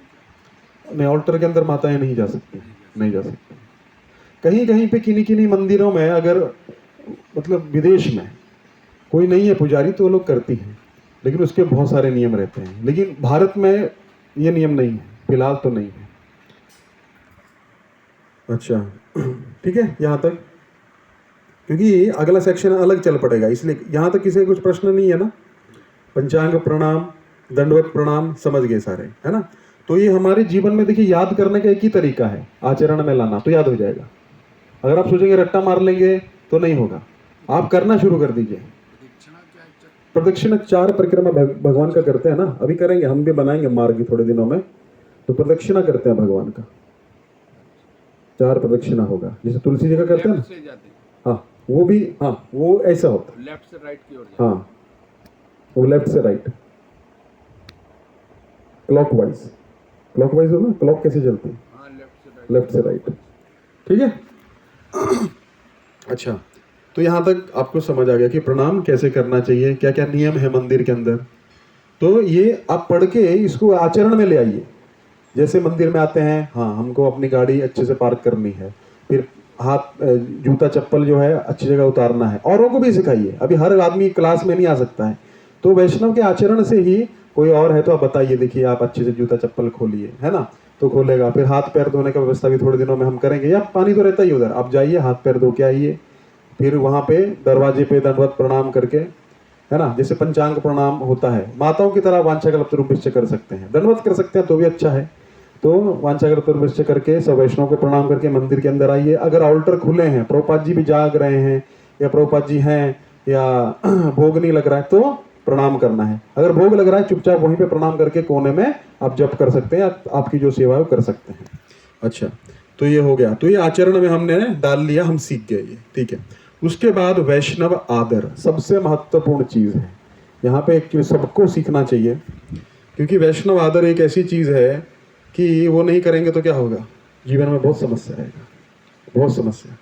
क्या? नहीं, ऑल्टर के अंदर माताएं नहीं जा सकती, नहीं जा सकती। कहीं कहीं पे किन्हीं किन्हीं मंदिरों में, अगर मतलब विदेश में कोई नहीं है पुजारी तो वो लोग करती हैं, लेकिन उसके बहुत सारे नियम रहते हैं। लेकिन भारत में ये नियम नहीं है, फिलहाल तो नहीं है। अच्छा, ठीक है यहाँ तक, क्योंकि अगला सेक्शन अलग चल पड़ेगा, इसलिए यहाँ तक किसी का कुछ प्रश्न नहीं है ना। पंचांग प्रणाम, दंडवत प्रणाम समझ गए सारे, है ना। तो ये हमारे जीवन में देखिए याद करने का एक ही तरीका है, आचरण में लाना, तो याद हो जाएगा। अगर आप सोचेंगे रट्टा मार लेंगे तो नहीं होगा, आप करना शुरू कर दीजिए। प्रदक्षिणा क्या है? प्रदक्षिणा 4 परिक्रमा भगवान का करते हैं ना, अभी करेंगे, हम भी बनाएंगे मार्ग थोड़े दिनों में। तो प्रदक्षिणा करते हैं भगवान का, 4 प्रदक्षिणा होगा, जैसे तुलसी जी का करते हैं ना। लेफ्ट से जाते हैं, हाँ वो भी, हाँ वो ऐसा होता है, लेफ्ट से राइट की ओर जाते हाँ वो लेफ्ट से राइट, क्लॉकवाइज होगा, क्लॉक कैसे चलती है, हैं। हाँ, लेफ्ट से राइट, ठीक है। अच्छा, तो यहाँ तक आपको समझ आ गया कि प्रणाम कैसे करना चाहिए, क्या क्या नियम है मंदिर के अंदर। तो ये आप पढ़ के इसको आचरण में ले आइए। जैसे मंदिर में आते हैं, हाँ हमको अपनी गाड़ी अच्छे से पार्क करनी है, फिर हाथ जूता चप्पल जो है अच्छी जगह उतारना है, औरों को भी सिखाइए। अभी हर आदमी क्लास में नहीं आ सकता है, तो वैष्णव के आचरण से ही, कोई और है तो आप बताइए, देखिए आप अच्छे से जूता चप्पल खोलिए, है ना, तो खोलेगा। फिर हाथ पैर धोने का व्यवस्था भी थोड़े दिनों में हम करेंगे, या पानी तो रहता ही उधर, आप जाइए हाथ पैर धो के आइए। फिर वहाँ पे दरवाजे पे दंडवत प्रणाम करके, है ना, जैसे पंचांग प्रणाम होता है, माताओं की तरह वांछाकल्पतरुभ्यश्च कर सकते हैं, दंडवत कर सकते हैं तो भी अच्छा है। तो वांछाकल्पतरुभ्यश्च करके सब वैष्णव को प्रणाम करके मंदिर के अंदर आइए। अगर ऑल्टर खुले हैं, प्रभुपाद जी भी जाग रहे हैं, या प्रभुपाद जी हैं, या भोग नहीं लग रहा है तो प्रणाम करना है। अगर भोग लग रहा है चुपचाप वहीं पे प्रणाम करके कोने में आप जप कर सकते हैं, आपकी जो सेवा है वो कर सकते हैं। अच्छा, तो ये हो गया, तो ये आचरण में हमने डाल लिया, हम सीख गए ये, ठीक है। उसके बाद वैष्णव आदर सबसे महत्वपूर्ण चीज है, यहाँ पे एक सबको सीखना चाहिए, क्योंकि वैष्णव आदर एक ऐसी चीज है कि वो नहीं करेंगे तो क्या होगा, जीवन में बहुत समस्या रहेगा, बहुत समस्या।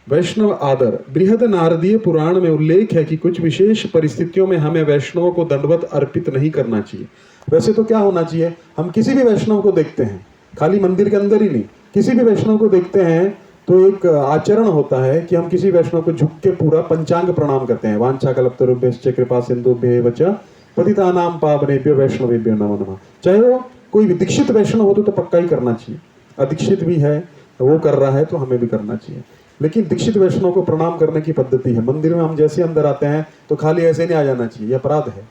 वैष्णव आदर, बृहद नारदीय पुराण में उल्लेख है कि कुछ विशेष परिस्थितियों में हमें वैष्णवों को दंडवत अर्पित नहीं करना चाहिए। वैसे तो क्या होना चाहिए, हम किसी भी वैष्णव को देखते हैं, खाली मंदिर के अंदर ही नहीं, किसी भी वैष्णव को देखते हैं तो एक आचरण होता है कि हम किसी वैष्णव को झुक के पूरा पंचांग प्रणाम करते हैं। वांछाकल्पतरुभ्यश्च कृपा सिंधुभ्येव च पतितानां पावनेभ्यो वैष्णवेभ्यो नमो नमः। चाहे वो कोई भी दीक्षित वैष्णव हो तो पक्का ही करना चाहिए, अदीक्षित भी है वो कर रहा है तो हमें भी करना चाहिए। लेकिन दीक्षित वैष्णव को प्रणाम करने की पद्धति है, मंदिर में हम जैसे अंदर आते हैं तो खाली ऐसे नहीं आ जाना चाहिए, ये अपराध है।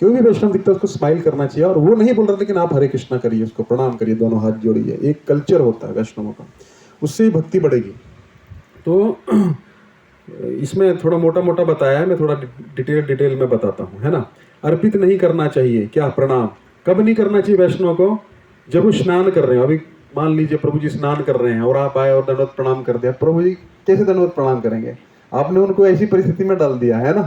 कोई भी वैष्णव दिखता है उसको स्माइल करना चाहिए, और वो नहीं बोल रहा लेकिन आप हरे कृष्णा करिए, उसको प्रणाम करिए, दोनों हाथ जोड़िए, एक कल्चर होता है वैष्णवों का। उससे ही भक्ति बढ़ेगी। तो इसमें थोड़ा मोटा मोटा बताया है, मैं थोड़ा डिटेल में बताता हूँ, है ना। अर्पित नहीं करना चाहिए, क्या, प्रणाम। कब नहीं करना चाहिए वैष्णव को? जब वो स्नान कर रहे हो। अभी मान लीजिए प्रभु जी स्नान कर रहे हैं और आप आए और दंडवत प्रणाम कर दिया, प्रभु जी कैसे दंडवत प्रणाम करेंगे? आपने उनको ऐसी परिस्थिति में डाल दिया, है ना।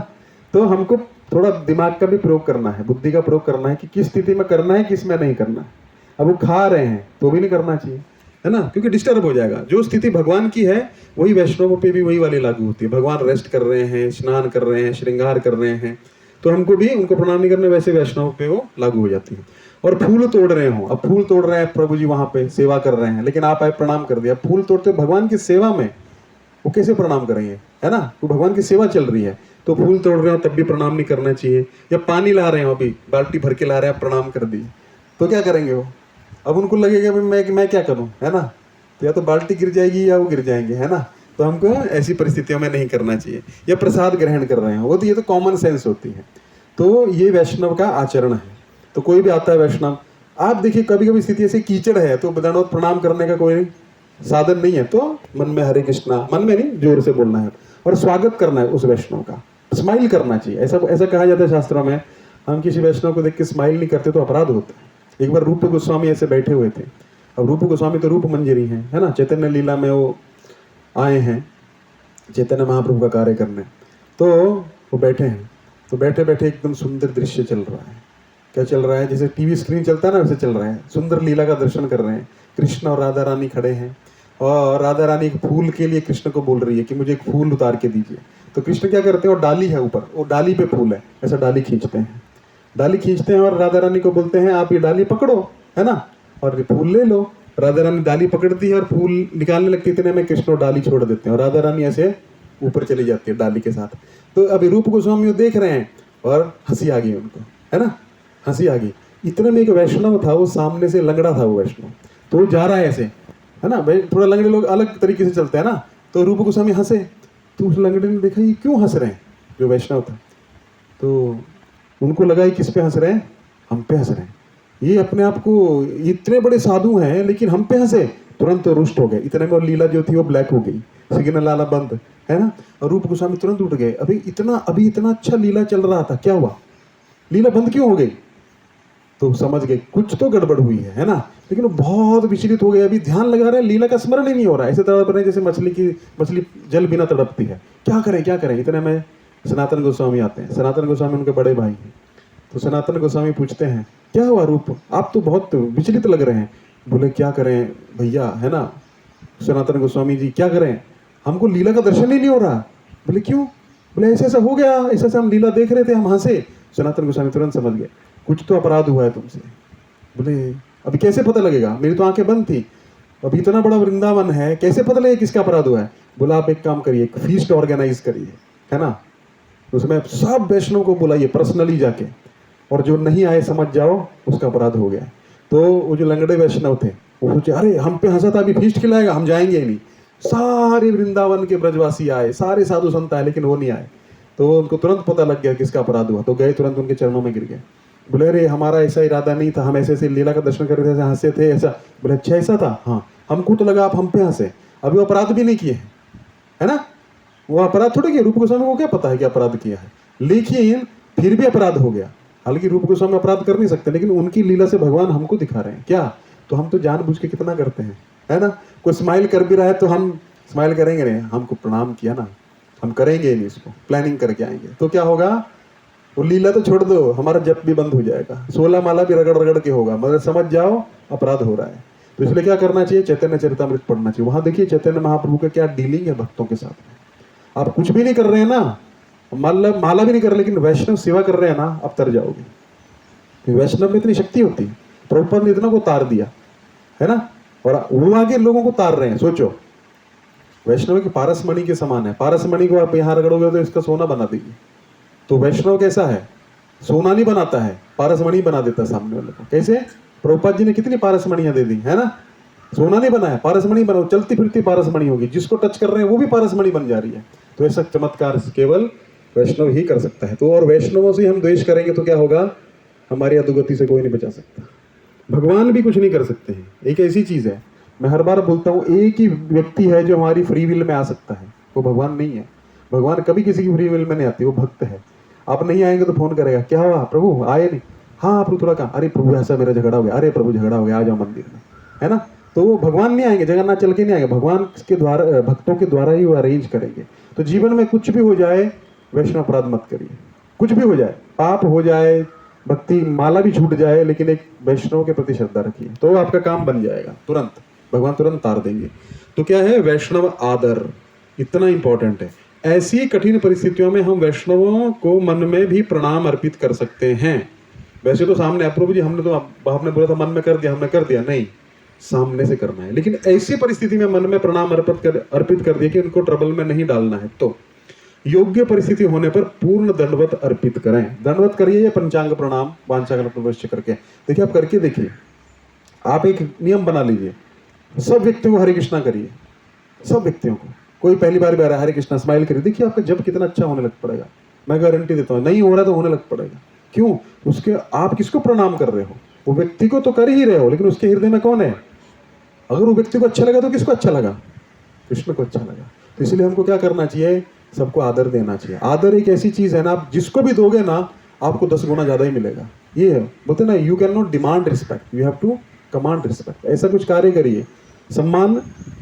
तो हमको थोड़ा दिमाग का भी प्रयोग करना है, बुद्धि का प्रयोग करना है कि किस स्थिति में करना है, किस में नहीं करना है। अब वो खा रहे हैं तो भी नहीं करना चाहिए, है ना, क्योंकि डिस्टर्ब हो जाएगा। जो स्थिति भगवान की है वही वैष्णवों पे भी वही वाली लागू होती है। भगवान रेस्ट कर रहे हैं, स्नान कर रहे हैं, श्रृंगार कर रहे हैं, तो हमको भी उनको प्रणाम नहीं करने, वैसे वैष्णव पे वो लागू हो जाती है। और फूल तोड़ रहे हो, अब फूल तोड़ रहे हैं प्रभु जी वहां पे सेवा कर रहे हैं, लेकिन आप आए प्रणाम कर दिया। फूल तोड़ते भगवान की सेवा में वो कैसे प्रणाम करेंगे, है ना। तो भगवान की सेवा चल रही है, तो फूल तोड़ रहे हो तब भी प्रणाम नहीं करना चाहिए। या पानी ला रहे हो, अभी बाल्टी भर के ला रहे हैं, प्रणाम कर दिए, तो क्या करेंगे वो? अब उनको लगेगा मैं क्या करूं, है ना। तो या तो बाल्टी गिर जाएगी या वो गिर जाएंगे, है ना। तो हमको ऐसी परिस्थितियों में नहीं करना चाहिए। या प्रसाद ग्रहण कर रहे हैं वो, तो ये तो कॉमन सेंस होती है। तो ये वैष्णव का आचरण है। तो कोई भी आता है वैष्णव, आप देखिए कभी कभी स्थिति ऐसे कीचड़ है तो दंडवत प्रणाम करने का कोई साधन नहीं है, तो मन में हरे कृष्णा, मन में नहीं, जोर से बोलना है और स्वागत करना है उस वैष्णव का, स्माइल करना चाहिए। ऐसा ऐसा कहा जाता है शास्त्रों में, हम किसी वैष्णव को देख के स्माइल नहीं करते तो अपराध होता है। एक बार रूप गोस्वामी ऐसे बैठे हुए थे। अब रूप गोस्वामी तो रूप मंजरी हैं, है ना, चैतन्य लीला में वो आए हैं चैतन्य महाप्रभु का कार्य करने। तो वो बैठे हैं, तो बैठे बैठे एकदम सुंदर दृश्य चल रहा है। क्या चल रहा है? जैसे टीवी स्क्रीन चलता है ना, वैसे चल रहा है। सुंदर लीला का दर्शन कर रहे हैं। कृष्ण और राधा रानी खड़े हैं और राधा रानी एक फूल के लिए कृष्ण को बोल रही है कि मुझे एक फूल उतार के दीजिए। तो कृष्ण क्या करते हैं, और डाली है ऊपर, वो डाली पे फूल है, ऐसा डाली खींचते हैं, डाली खींचते हैं और राधा रानी को बोलते हैं आप ये डाली पकड़ो, है ना, और ये फूल ले लो। राधा रानी डाली पकड़ती है और फूल निकालने लगती है, इतने में कृष्ण डाली छोड़ देते हैं और राधा रानी ऐसे ऊपर चली जाती है डाली के साथ। तो अभी रूप गोस्वामी वो देख रहे हैं और हंसी आ गई उनको, है ना, हंसी आ गई। इतने में एक वैष्णव था, वो सामने से लंगड़ा था वो वैष्णव, तो वो जा रहा है ऐसे, है ना, भाई थोड़ा लंगड़े लोग अलग तरीके से चलते हैं ना। तो रूप गोस्वामी हंसे, तो उस लंगड़े ने देखा ये क्यों हंस रहे हैं, जो वैष्णव था। तो उनको लगा ये किस पे हंस रहे हैं, हम पे हंस रहे हैं। ये अपने आप को इतने बड़े साधु हैं लेकिन हम पे हंसे, तुरंत तो रुष्ट हो गए। इतने में लीला जो थी वो ब्लैक हो गई, सिग्नल आना बंद, है ना। और रूप गोस्वामी तुरंत उठ गए। अभी इतना अच्छा लीला चल रहा था, क्या हुआ, लीला बंद क्यों हो गई? तो समझ गए कुछ तो गड़बड़ हुई है ना। लेकिन वो बहुत विचलित हो गए, अभी ध्यान लगा रहे हैं, लीला का स्मरण ही नहीं हो रहा है। ऐसे तड़प रहे जैसे मछली जल बिना तड़पती है। क्या करें। इतने में सनातन गोस्वामी आते हैं। सनातन गोस्वामी उनके बड़े भाई हैं। तो सनातन गोस्वामी पूछते हैं क्या हुआ रूप, आप तो बहुत विचलित लग रहे हैं। बोले क्या करें भैया, है ना, सनातन गोस्वामी जी क्या करें, हमको लीला का दर्शन ही नहीं हो रहा। बोले क्यों? बोले ऐसा हो गया, ऐसा हम लीला देख रहे थे, हम हंसे। सनातन गोस्वामी तुरंत समझ गए कुछ तो अपराध हुआ है तुमसे। बोले अभी कैसे पता लगेगा, मेरी तो आंखें बंद थी, अभी इतना बड़ा वृंदावन है, कैसे पता लगेगा किसका अपराध हुआ है। बोला आप एक काम करिए, एक फीस्ट ऑर्गेनाइज करिए, है ना, उसमें सब वैष्णव को बुलाइए पर्सनली जाके, और जो नहीं आए समझ जाओ उसका अपराध हो गया। तो वो जो लंगड़े वैष्णव थे वो सोचे अरे हम पे हंसा था, अभी फीस्ट खिलाएगा, हम जाएंगे ही नहीं। सारे वृंदावन के ब्रजवासी आए, सारे साधु संत आए, लेकिन वो नहीं आए। तो उनको तुरंत पता लग गया किसका अपराध हुआ। तो गए तुरंत उनके चरणों में गिर गए। बोले अरे हमारा ऐसा इरादा नहीं था, हम ऐसे ऐसे लीला का दर्शन कर रहे थे, हंसे थे ऐसा। बोले अच्छा ऐसा था, हाँ हमको तो लगा आप हम पे हंसे, अभी वो अपराध भी नहीं किए, है ना, वो अपराध थोड़े किया। रूप गोस्वामी को क्या पता है कि अपराध किया है, लेकिन फिर भी अपराध हो गया। हालांकि रूप गोस्वामी अपराध कर नहीं सकते, लेकिन उनकी लीला से भगवान हमको दिखा रहे हैं क्या। तो हम तो जानबूझ के कितना करते हैं, है ना। कोई स्माइल कर भी रहा है तो हम स्माइल करेंगे नहीं, हमको प्रणाम किया ना, हम करेंगे नहीं, इसको प्लानिंग करके आएंगे। तो क्या होगा, वो लीला तो छोड़ दो, हमारा जप भी बंद हो जाएगा, 16 माला भी रगड़ रगड़ के होगा, मगर समझ जाओ अपराध हो रहा है। तो इसलिए क्या करना चाहिए, चैतन्य चरितमृत पढ़ना चाहिए। वहां देखिए चैतन्य महाप्रभु का क्या डीलिंग है भक्तों के साथ। आप कुछ भी नहीं कर रहे हैं ना, माला भी नहीं कर रहे, लेकिन वैष्णव सेवा कर रहे हैं ना, अब तर जाओगे। वैष्णव में इतनी शक्ति होती है, प्रभुपाद ने इतना को तार दिया, है ना, और वो आगे लोगों को तार रहे हैं। सोचो वैष्णव की पारसमणि के समान है। पारसमणि को आप यहाँ रगड़ोगे तो इसका सोना बना देगी। तो वैष्णव कैसा है, सोना नहीं बनाता है, पारसमणि बना देता है सामने वाले को। कैसे? प्रभुपाद जी ने कितनी पारसमणियां दे दी, है ना, सोना नहीं बनाया, पारसमणि बनाओ, चलती फिरती पारसमणि होगी, जिसको टच कर रहे हैं वो भी पारसमणि बन जा रही है। तो ऐसा चमत्कार केवल वैष्णव ही कर सकता है। तो और वैष्णवों से हम द्वेष करेंगे तो क्या होगा, हमारी अधोगति से कोई नहीं बचा सकता, भगवान भी कुछ नहीं कर सकते हैं। एक ऐसी चीज है, मैं हर बार बोलता हूँ, एक ही व्यक्ति है जो हमारी फ्री विल में आ सकता है, वो भगवान नहीं है। भगवान कभी किसी की फ्री विल में नहीं आती, वो भक्त है। आप नहीं आएंगे तो फोन करेगा, क्या हुआ प्रभु आए नहीं, हाँ प्रभु थोड़ा काम, अरे प्रभु ऐसा मेरा झगड़ा हो गया, अरे प्रभु झगड़ा हो गया, आ जाओ मंदिर में, है ना। तो वो भगवान नहीं आएंगे, जगन्नाथ चल के नहीं आएंगे, भगवान के द्वारा, भक्तों के द्वारा ही वो अरेंज करेंगे। तो जीवन में कुछ भी हो जाए, वैष्णव अपराध मत करिए। कुछ भी हो जाए, पाप हो जाए, भक्ति माला भी छूट जाए, लेकिन एक वैष्णव के प्रति श्रद्धा रखिए, तो आपका काम बन जाएगा तुरंत, भगवान तुरंत तार देंगे। तो क्या है, वैष्णव आदर इतना इंपॉर्टेंट है। ऐसी कठिन परिस्थितियों में हम वैष्णवों को मन में भी प्रणाम अर्पित कर सकते हैं। वैसे तो सामने, प्रभु जी हमने तो आपने बोला था मन में कर दिया, हमने कर दिया, नहीं, सामने से करना है। लेकिन ऐसी परिस्थिति में मन में प्रणाम अर्पित कर दिया कि उनको ट्रबल में नहीं डालना है, तो योग्य परिस्थिति होने पर पूर्ण दंडवत अर्पित करें। दंडवत करिए, पंचांग प्रणाम वांछाकल्पवश करके। देखिए, आप करके देखिए, आप एक नियम बना लीजिए, सब व्यक्तियों को हरे कृष्णा करिए, सब व्यक्तियों को। कोई पहली बार भी आ रहा है, हरे कृष्णा स्माइल करिए, देखिए आपका जब कितना अच्छा होने लग पड़ेगा। मैं गारंटी देता हूँ, नहीं हो रहा तो होने लग पड़ेगा। क्यों? उसके, आप किसको प्रणाम कर रहे हो? वो व्यक्ति को तो कर ही रहे हो, लेकिन उसके हृदय में कौन है? अगर वो व्यक्ति को अच्छा लगा तो किसको अच्छा लगा? कृष्ण को अच्छा लगा। तो इसलिए हमको क्या करना चाहिए? सबको आदर देना चाहिए। आदर एक ऐसी चीज है ना, आप जिसको भी दोगे ना, आपको 10 गुना ज्यादा ही मिलेगा। ये है, बोलते ना, you can not demand respect, you have to command respect. ऐसा कुछ कार्य करिए, सम्मान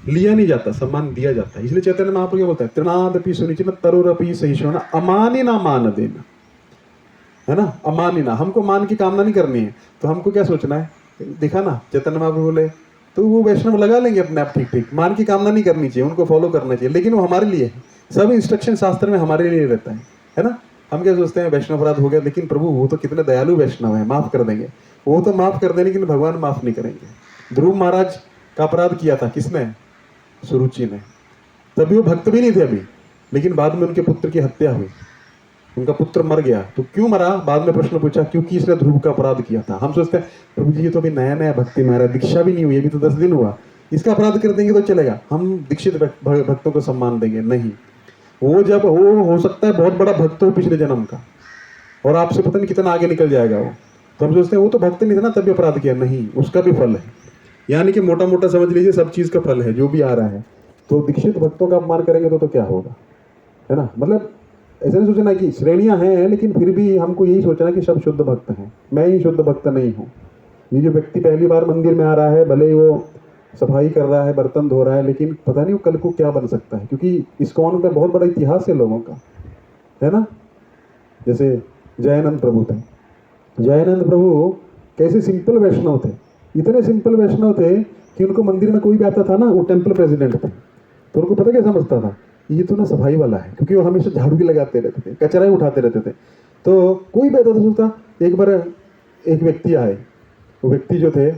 लिया नहीं जाता, सम्मान दिया जाता है। इसलिए चैतन्य महाप्रभु क्या बोलता है, तृणादपि सुनिचिन तरुरपि सहिष्णुना अमानी ना मान देना, है ना, अमानी ना। हमको मान की कामना नहीं करनी है, तो हमको क्या सोचना है? देखा ना, चैतन्य महाप्रभु बोले तो वो वैष्णव लगा लेंगे अपने आप, ठीक ठीक, मान की कामना नहीं करनी चाहिए, उनको फॉलो करना चाहिए, लेकिन वो हमारे लिए है। सब इंस्ट्रक्शन शास्त्र में हमारे लिए रहता है ना। हम क्या सोचते हैं, वैष्णव अपराध हो गया, लेकिन प्रभु वो तो कितने दयालु वैष्णव है, माफ कर देंगे। वो तो माफ कर देंगे, लेकिन भगवान माफ नहीं करेंगे। ध्रुव महाराज का अपराध किया था किसने? सुरुचि ने। तभी वो भक्त भी नहीं थे अभी, लेकिन बाद में उनके पुत्र की हत्या हुई, उनका पुत्र मर गया। तो क्यों मरा? बाद में प्रश्न पूछा, क्योंकि इसने ध्रुव का अपराध किया था। हम सोचते हैं प्रभु जी ये तो अभी नया नया भक्ति में आ रहा है, दीक्षा भी नहीं हुई, अभी तो 10 दिन हुआ, इसका अपराध कर देंगे तो चलेगा, हम दीक्षित भक्तों को सम्मान देंगे। नहीं, वो जब वो हो सकता है बहुत बड़ा भक्त हो पिछले जन्म का, और आपसे पता नहीं कितना आगे निकल जाएगा वो, तो हम सोचते हैं वो तो भक्त नहीं था ना तभी अपराध किया। नहीं, उसका भी फल है। यानी कि मोटा मोटा समझ लीजिए, सब चीज का फल है जो भी आ रहा है। तो दीक्षित भक्तों का अपमान करेंगे तो क्या होगा, है ना। मतलब ऐसा नहीं सोचना कि श्रेणियां हैं, लेकिन फिर भी हमको यही सोचना कि सब शुद्ध भक्त हैं, मैं ही शुद्ध भक्त नहीं हूँ। ये जो व्यक्ति पहली बार मंदिर में आ रहा है, भले ही वो सफाई कर रहा है, बर्तन धो रहा है, लेकिन पता नहीं वो कल को क्या बन सकता है, क्योंकि इस्कॉन में बहुत बड़ा इतिहास है लोगों का, है ना। जैसे जयानंद प्रभु थे, जयानंद प्रभु कैसे सिंपल वैष्णव थे, इतने सिंपल वैष्णव थे कि उनको मंदिर में कोई भी आता था ना, वो टेम्पल प्रेसिडेंट थे, तो उनको पता क्या समझता था, ये तो ना सफाई वाला है, क्योंकि वो हमेशा झाड़ू भी लगाते रहते थे, कचरा ही उठाते रहते थे। तो कोई भी आता था, सोचता एक बार एक व्यक्ति आए, वो व्यक्ति जो थे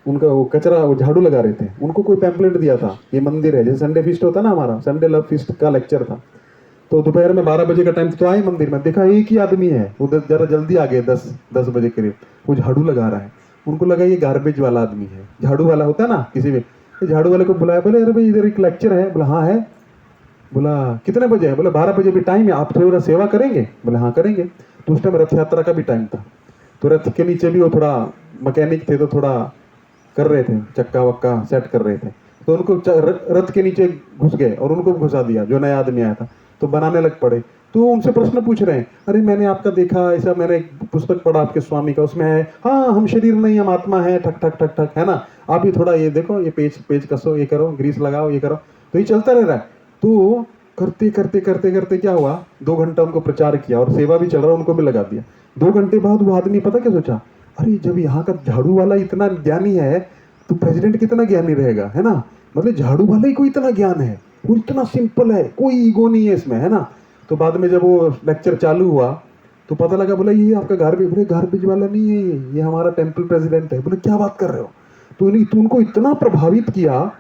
उनका वो कचरा, वो झाड़ू लगा रहे थे, उनको कोई पैम्पलेट दिया था, ये मंदिर है, जैसे संडे फीस्ट होता ना हमारा, संडे लव फीस्ट का लेक्चर था। तो दोपहर में 12 बजे का टाइम तो आए मंदिर में, देखा एक ही आदमी है, वो जरा जल्दी आ गए, 10 बजे करीब, वो झाड़ू लगा रहा है। उनको लगा ये गार्बेज वाला आदमी है, झाड़ू वाला होता है ना किसी भी, झाड़ू वाले को बुलाया, बोले अरे भाई इधर एक लेक्चर है। बोला हाँ है। बोला कितने बजे है? बोले 12 बजे भी टाइम है, आप थोड़ा सेवा करेंगे? बोले हाँ करेंगे। तो उस टाइम रथ यात्रा का भी टाइम था, तो रथ के नीचे भी वो थोड़ा मैकेनिक थे, तो थोड़ा कर रहे थे, चक्का वक्का सेट कर रहे थे, तो उनको रथ के नीचे घुस गए और उनको घुसा दिया, जो नया आदमी आया था, तो बनाने लग पड़े। तो उनसे प्रश्न पूछ रहे हैं, अरे मैंने आपका देखा ऐसा, मैंने एक पुस्तक पढ़ा आपके स्वामी का, उसमें है हाँ हम शरीर नहीं हम आत्मा है, ठक ठक ठक ठक, है ना, आप ये थोड़ा ये देखो, ये पेज कसो, ये करो, ग्रीस लगाओ, ये करो, तो ये चलता रह रहा है। तो करते करते करते करते क्या हुआ, 2 घंटा उनको प्रचार किया, और सेवा भी चल रहा, उनको भी लगा दिया। 2 घंटे बाद वो आदमी पता क्या सोचा, अरे जब यहाँ का झाड़ू वाला इतना ज्ञानी है, तो प्रेसिडेंट कितना ज्ञानी रहेगा, है ना। मतलब झाड़ू वाले को इतना ज्ञान है, वो इतना सिंपल है, कोई ईगो नहीं है इसमें, है ना। तो बाद में जब वो लेक्चर चालू हुआ, तो पता लगा, बोला ये आपका गार्बेज, बोले गार्बेज वाला नहीं है, ये हमारा टेम्पल प्रेसिडेंट है। बोले क्या बात कर रहे हो? तो उनको इतना प्रभावित किया,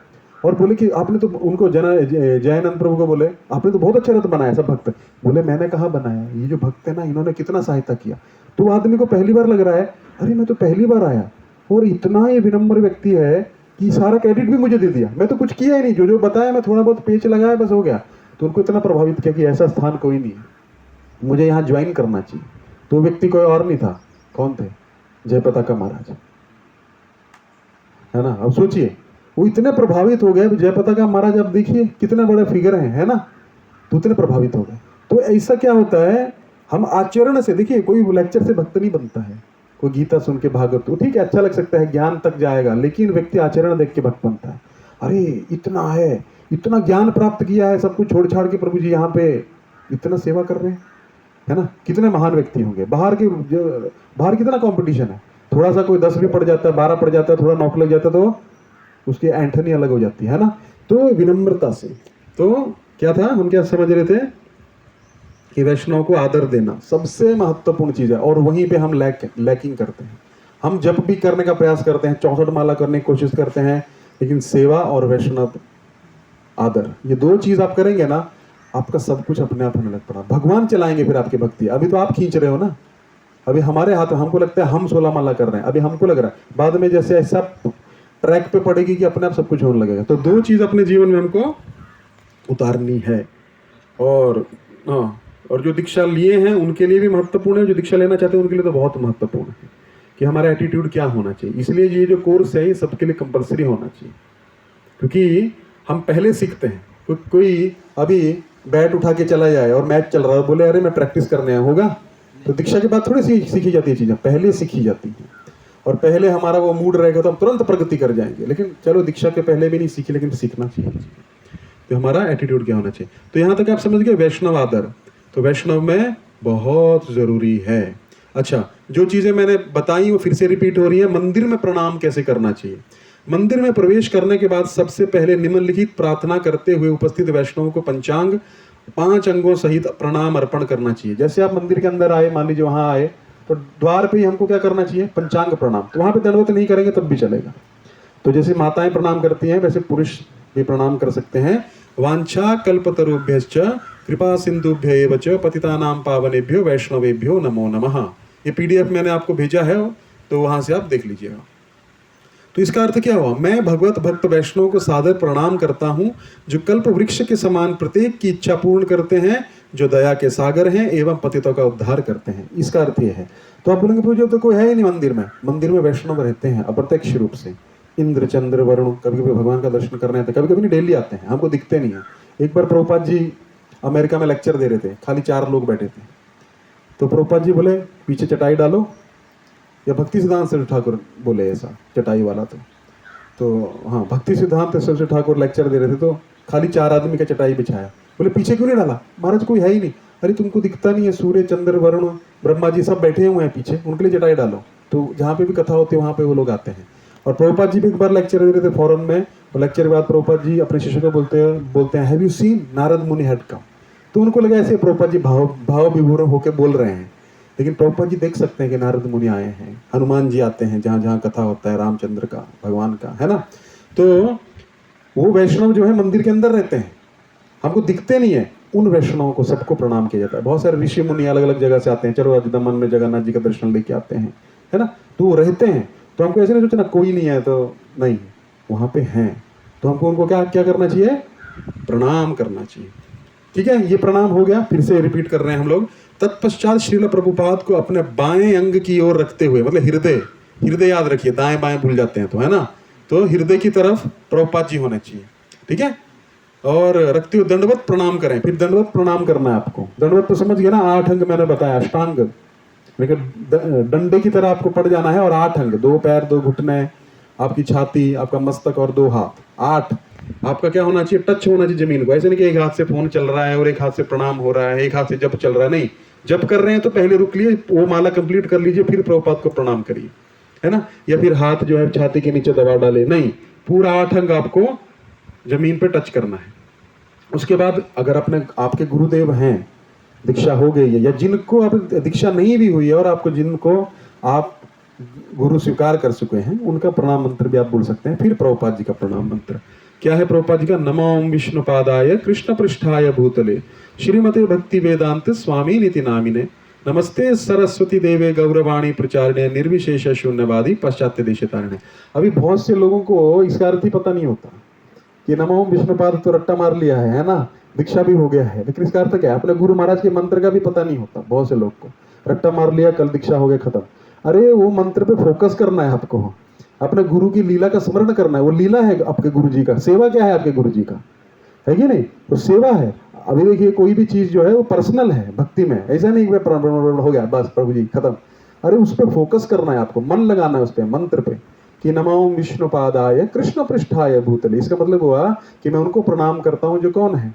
और बोले कि आपने तो उनको जयानंद प्रभु को बोले, आपने तो बहुत अच्छा रथ बनाया सब भक्त। बोले मैंने कहाँ बनाया, ये जो भक्त है ना, इन्होंने कितना सहायता किया। तो आदमी को पहली बार लग रहा है, अरे मैं तो पहली बार आया, और इतना ये विनम्र व्यक्ति है कि सारा क्रेडिट भी मुझे दे दिया, मैं तो कुछ किया ही नहीं, जो जो बताया मैं थोड़ा बहुत पेच लगाया, बस हो गया। तो उनको इतना प्रभावित किया कि ऐसा स्थान कोई नहीं है, मुझे यहाँ ज्वाइन करना चाहिए। तो व्यक्ति कोई और नहीं था, कौन थे? जयप्रताप महाराज, है ना। अब सोचिए, वो इतने प्रभावित हो गए, जयप्रदा का महाराज आप देखिए कितने बड़े फिगर हैं, है ना, तो उतने प्रभावित हो गए। तो ऐसा क्या होता है, हम आचरण से, देखिए कोई लेक्चर से भक्त नहीं बनता है, कोई गीता सुन के भागवत तो ठीक है अच्छा लग सकता है, ज्ञान तक जाएगा, लेकिन व्यक्ति आचरण देख के भक्त बनता है। अरे इतना है, इतना ज्ञान प्राप्त किया है, सब कुछ छोड़ छाड़ के प्रभु जी यहाँ पे इतना सेवा कर रहे हैं, है ना, कितने महान व्यक्ति होंगे। बाहर कितना कंपटीशन है, थोड़ा सा कोई 10 भी पड़ जाता है, 12 पड़ जाता है, थोड़ा नौक लग जाता है तो उसकी एंठनी अलग हो जाती है ना। तो विनम्रता से, तो क्या था, हम क्या समझ रहे थे कि वैष्णव को आदर देना सबसे महत्वपूर्ण चीज है, और वहीं पे हम लैकिंग करते हैं। हम जब भी करने का प्रयास करते हैं, 64 माला करने की कोशिश करते हैं, लेकिन सेवा और वैष्णव आदर, ये 2 चीज आप करेंगे ना, आपका सब कुछ अपने आप होने लग पड़ा। भगवान चलाएंगे फिर आपकी भक्ति। अभी तो आप खींच रहे हो ना, अभी हमारे हाथ में, हमको लगता है हम 16 माला कर रहे हैं, अभी हमको लग रहा है, बाद में जैसे ऐसा ट्रैक पे पड़ेगी कि अपने आप सब कुछ होने लगेगा। तो 2 चीज अपने जीवन में हमको उतारनी है। और हाँ, और जो दीक्षा लिए हैं उनके लिए भी महत्वपूर्ण है, जो दीक्षा लेना चाहते हैं उनके लिए तो बहुत महत्वपूर्ण है कि हमारा एटीट्यूड क्या होना चाहिए। इसलिए ये जो कोर्स है ये सबके लिए कंपलसरी होना चाहिए, क्योंकि हम पहले सीखते हैं। कोई अभी बैट उठा के चला जाए और मैच चल रहा है, बोले अरे मैं प्रैक्टिस करने आया, होगा? तो दीक्षा के बाद थोड़ी सीखी जाती है चीजें, पहले सीखी जाती हैं। और पहले हमारा वो मूड रहेगा तो हम तुरंत प्रगति कर जाएंगे, लेकिन चलो दीक्षा के पहले भी नहीं सीखी, लेकिन सीखना चाहिए। तो हमारा एटीट्यूड क्या होना चाहिए। तो यहाँ तक आप समझ गए वैष्णव आदर, तो वैष्णव में बहुत जरूरी है। अच्छा, जो चीजें मैंने बताई वो फिर से रिपीट हो रही है। मंदिर में प्रणाम कैसे करना चाहिए। मंदिर में प्रवेश करने के बाद सबसे पहले निम्नलिखित प्रार्थना करते हुए उपस्थित वैष्णव को पंचांग 5 अंगों सहित प्रणाम अर्पण करना चाहिए। जैसे आप मंदिर के अंदर आए, मान लीजिए वहां आए, तो द्वार पे ही हमको क्या करना चाहिए, पंचांग प्रणाम। तो वहां पे दंडवत नहीं करेंगे तब भी चलेगा। तो जैसे माताएं प्रणाम करती हैं वैसे पुरुष भी प्रणाम कर सकते हैं। वांछा कल्पतरुभ्यश्च कृपा सिंधुभ्य एव च पतितानां पावनेभ्यो वैष्णवेभ्यो नमो नमः। ये PDF मैंने आपको भेजा है, तो वहां से आप देख लीजिएगा। तो इसका अर्थ क्या हुआ, मैं भगवत भक्त वैष्णव को सादर प्रणाम करता हूं, जो कल्प वृक्ष के समान प्रत्येक की इच्छा पूर्ण करते हैं, जो दया के सागर हैं एवं पतितों का उद्धार करते हैं। इसका अर्थ यह है। तो आप बोलेंगे प्रभु जी तो कोई है ही नहीं मंदिर में। मंदिर में वैष्णव रहते हैं अप्रत्यक्ष रूप से, इंद्र चंद्र वरुण। कभी कभी भगवान का दर्शन करने आते हैं, कभी कभी नहीं, डेली आते हैं, हमको दिखते नहीं है। एक बार प्रभुपाद जी अमेरिका में लेक्चर दे रहे थे, खाली 4 लोग बैठे थे। तो प्रभुपाद जी बोले पीछे चटाई डालो, या भक्ति सिद्धांत सरस्वती ठाकुर बोले ऐसा, चटाई वाला। तो हाँ, भक्ति सिद्धांत सरस्वती ठाकुर लेक्चर दे रहे थे, तो खाली 4 आदमी का चटाई बिछाया। बोले पीछे क्यों नहीं डाला, महाराज कोई है ही नहीं। अरे तुमको दिखता नहीं है, सूर्य चंद्र वरुण ब्रह्मा जी सब बैठे हुए हैं पीछे, उनके लिए चटाई डालो। तो जहाँ पे भी कथा होती है वहाँ पे वो लोग आते हैं। और प्रभुपाद जी भी एक बार लेक्चर दे रहे थे फॉरेन में, और लेक्चर के बाद प्रभुपाद जी अपने शिष्य को बोलते हैं हैव यू सीन नारद मुनि हैड कम। तो उनको लगा ऐसे प्रभुपाद जी भाव विभोर होकर बोल रहे हैं, लेकिन प्रभुपाद जी देख सकते हैं कि नारद मुनि आए हैं, हनुमान जी आते हैं, जहाँ जहाँ कथा होता है रामचंद्र का, भगवान का, है ना। तो वो वैष्णव जो है मंदिर के अंदर रहते हैं, हमको दिखते नहीं है। उन वैष्णवों को सबको प्रणाम किया जाता है। बहुत सारे ऋषि मुनि अलग अलग जगह से आते हैं, चलो आज दमन में जगन्नाथ जी का दर्शन लेके आते हैं, है ना। तो वो रहते हैं, तो हमको ऐसे नहीं सोचना कोई नहीं है, तो नहीं, वहाँ पे हैं। तो हमको उनको क्या क्या करना चाहिए, प्रणाम करना चाहिए। ठीक है, ये प्रणाम हो गया। फिर से रिपीट कर रहे हैं हम लोग। तत्पश्चात श्रील प्रभुपाद को अपने बाएं अंग की ओर रखते हुए, मतलब हृदय याद रखिए, दाएं बाएं भूल जाते हैं तो, है ना। तो हृदय की तरफ प्रभुपाद जी होने चाहिए, ठीक है। और रखते हुए दंडवत प्रणाम करें। फिर दंडवत प्रणाम करना है आपको। दंडवत तो समझ गए ना, 8 अंग मैंने बताया, अष्टांग, लेकिन डंडे की तरह आपको पड़ जाना है। और 8 अंग, 2 पैर, 2 घुटने, आपकी छाती, आपका मस्तक और 2 हाथ, 8। आपका क्या होना चाहिए, टच होना चाहिए जमीन को। ऐसे नहीं कि एक हाथ से फोन चल रहा है और एक हाथ से प्रणाम हो रहा है, एक हाथ से जप चल रहा है, नहीं। जप कर रहे हैं तो पहले रुक लिए, वो माला कंप्लीट कर लीजिए, फिर प्रभुपाद को प्रणाम करिए, है ना। या फिर हाथ जो है छाती के नीचे दबा डाले, नहीं, पूरा 8 अंग आपको जमीन पे टच करना है। उसके बाद अगर आपके गुरुदेव हैं, दीक्षा हो गई है, या जिनको आप दीक्षा नहीं भी हुई है और जिनको आप गुरु स्वीकार कर चुके हैं, उनका प्रणाम मंत्र भी आप बोल सकते हैं। फिर प्रभुपाद जी का प्रणाम मंत्र क्या है, प्रभुपाद जी का नमो विष्णुपादाय कृष्ण पृष्ठाय भूतले श्रीमते भक्ति वेदांत स्वामी नीति नामिने नमस्ते सरस्वती देवे गौरवाणी प्रचारिणे निर्विशेष शून्यवादी पाश्चात्य देशतारिणे। अभी बहुत से लोगों को इसका अर्थ ही पता नहीं होता कि नमो विष्णुपाद तो रट्टा मार लिया है ना, दीक्षा भी हो गया है, लेकिन इसका अर्थ क्या है, अपने गुरु महाराज के मंत्र का भी पता नहीं होता। बहुत से लोग को रट्टा मार लिया, कल दीक्षा हो गया, खत्म। अरे वो मंत्र पे फोकस करना है आपको, अपने गुरु की लीला का स्मरण करना है। वो लीला है आपके गुरु जी का, सेवा क्या है आपके गुरु जी का, है कि नहीं? तो सेवा है। अभी देखिए कोई भी चीज जो है वो पर्सनल है भक्ति में, ऐसा नहीं कि हो गया बस प्रभु जी खत्म। अरे उस पर फोकस करना है आपको, मन लगाना है उस पर, मंत्र पे कि नमो विष्णुपादाय कृष्ण पृष्ठाय भूतले। इसका मतलब हुआ कि मैं उनको प्रणाम करता हूँ जो कौन है,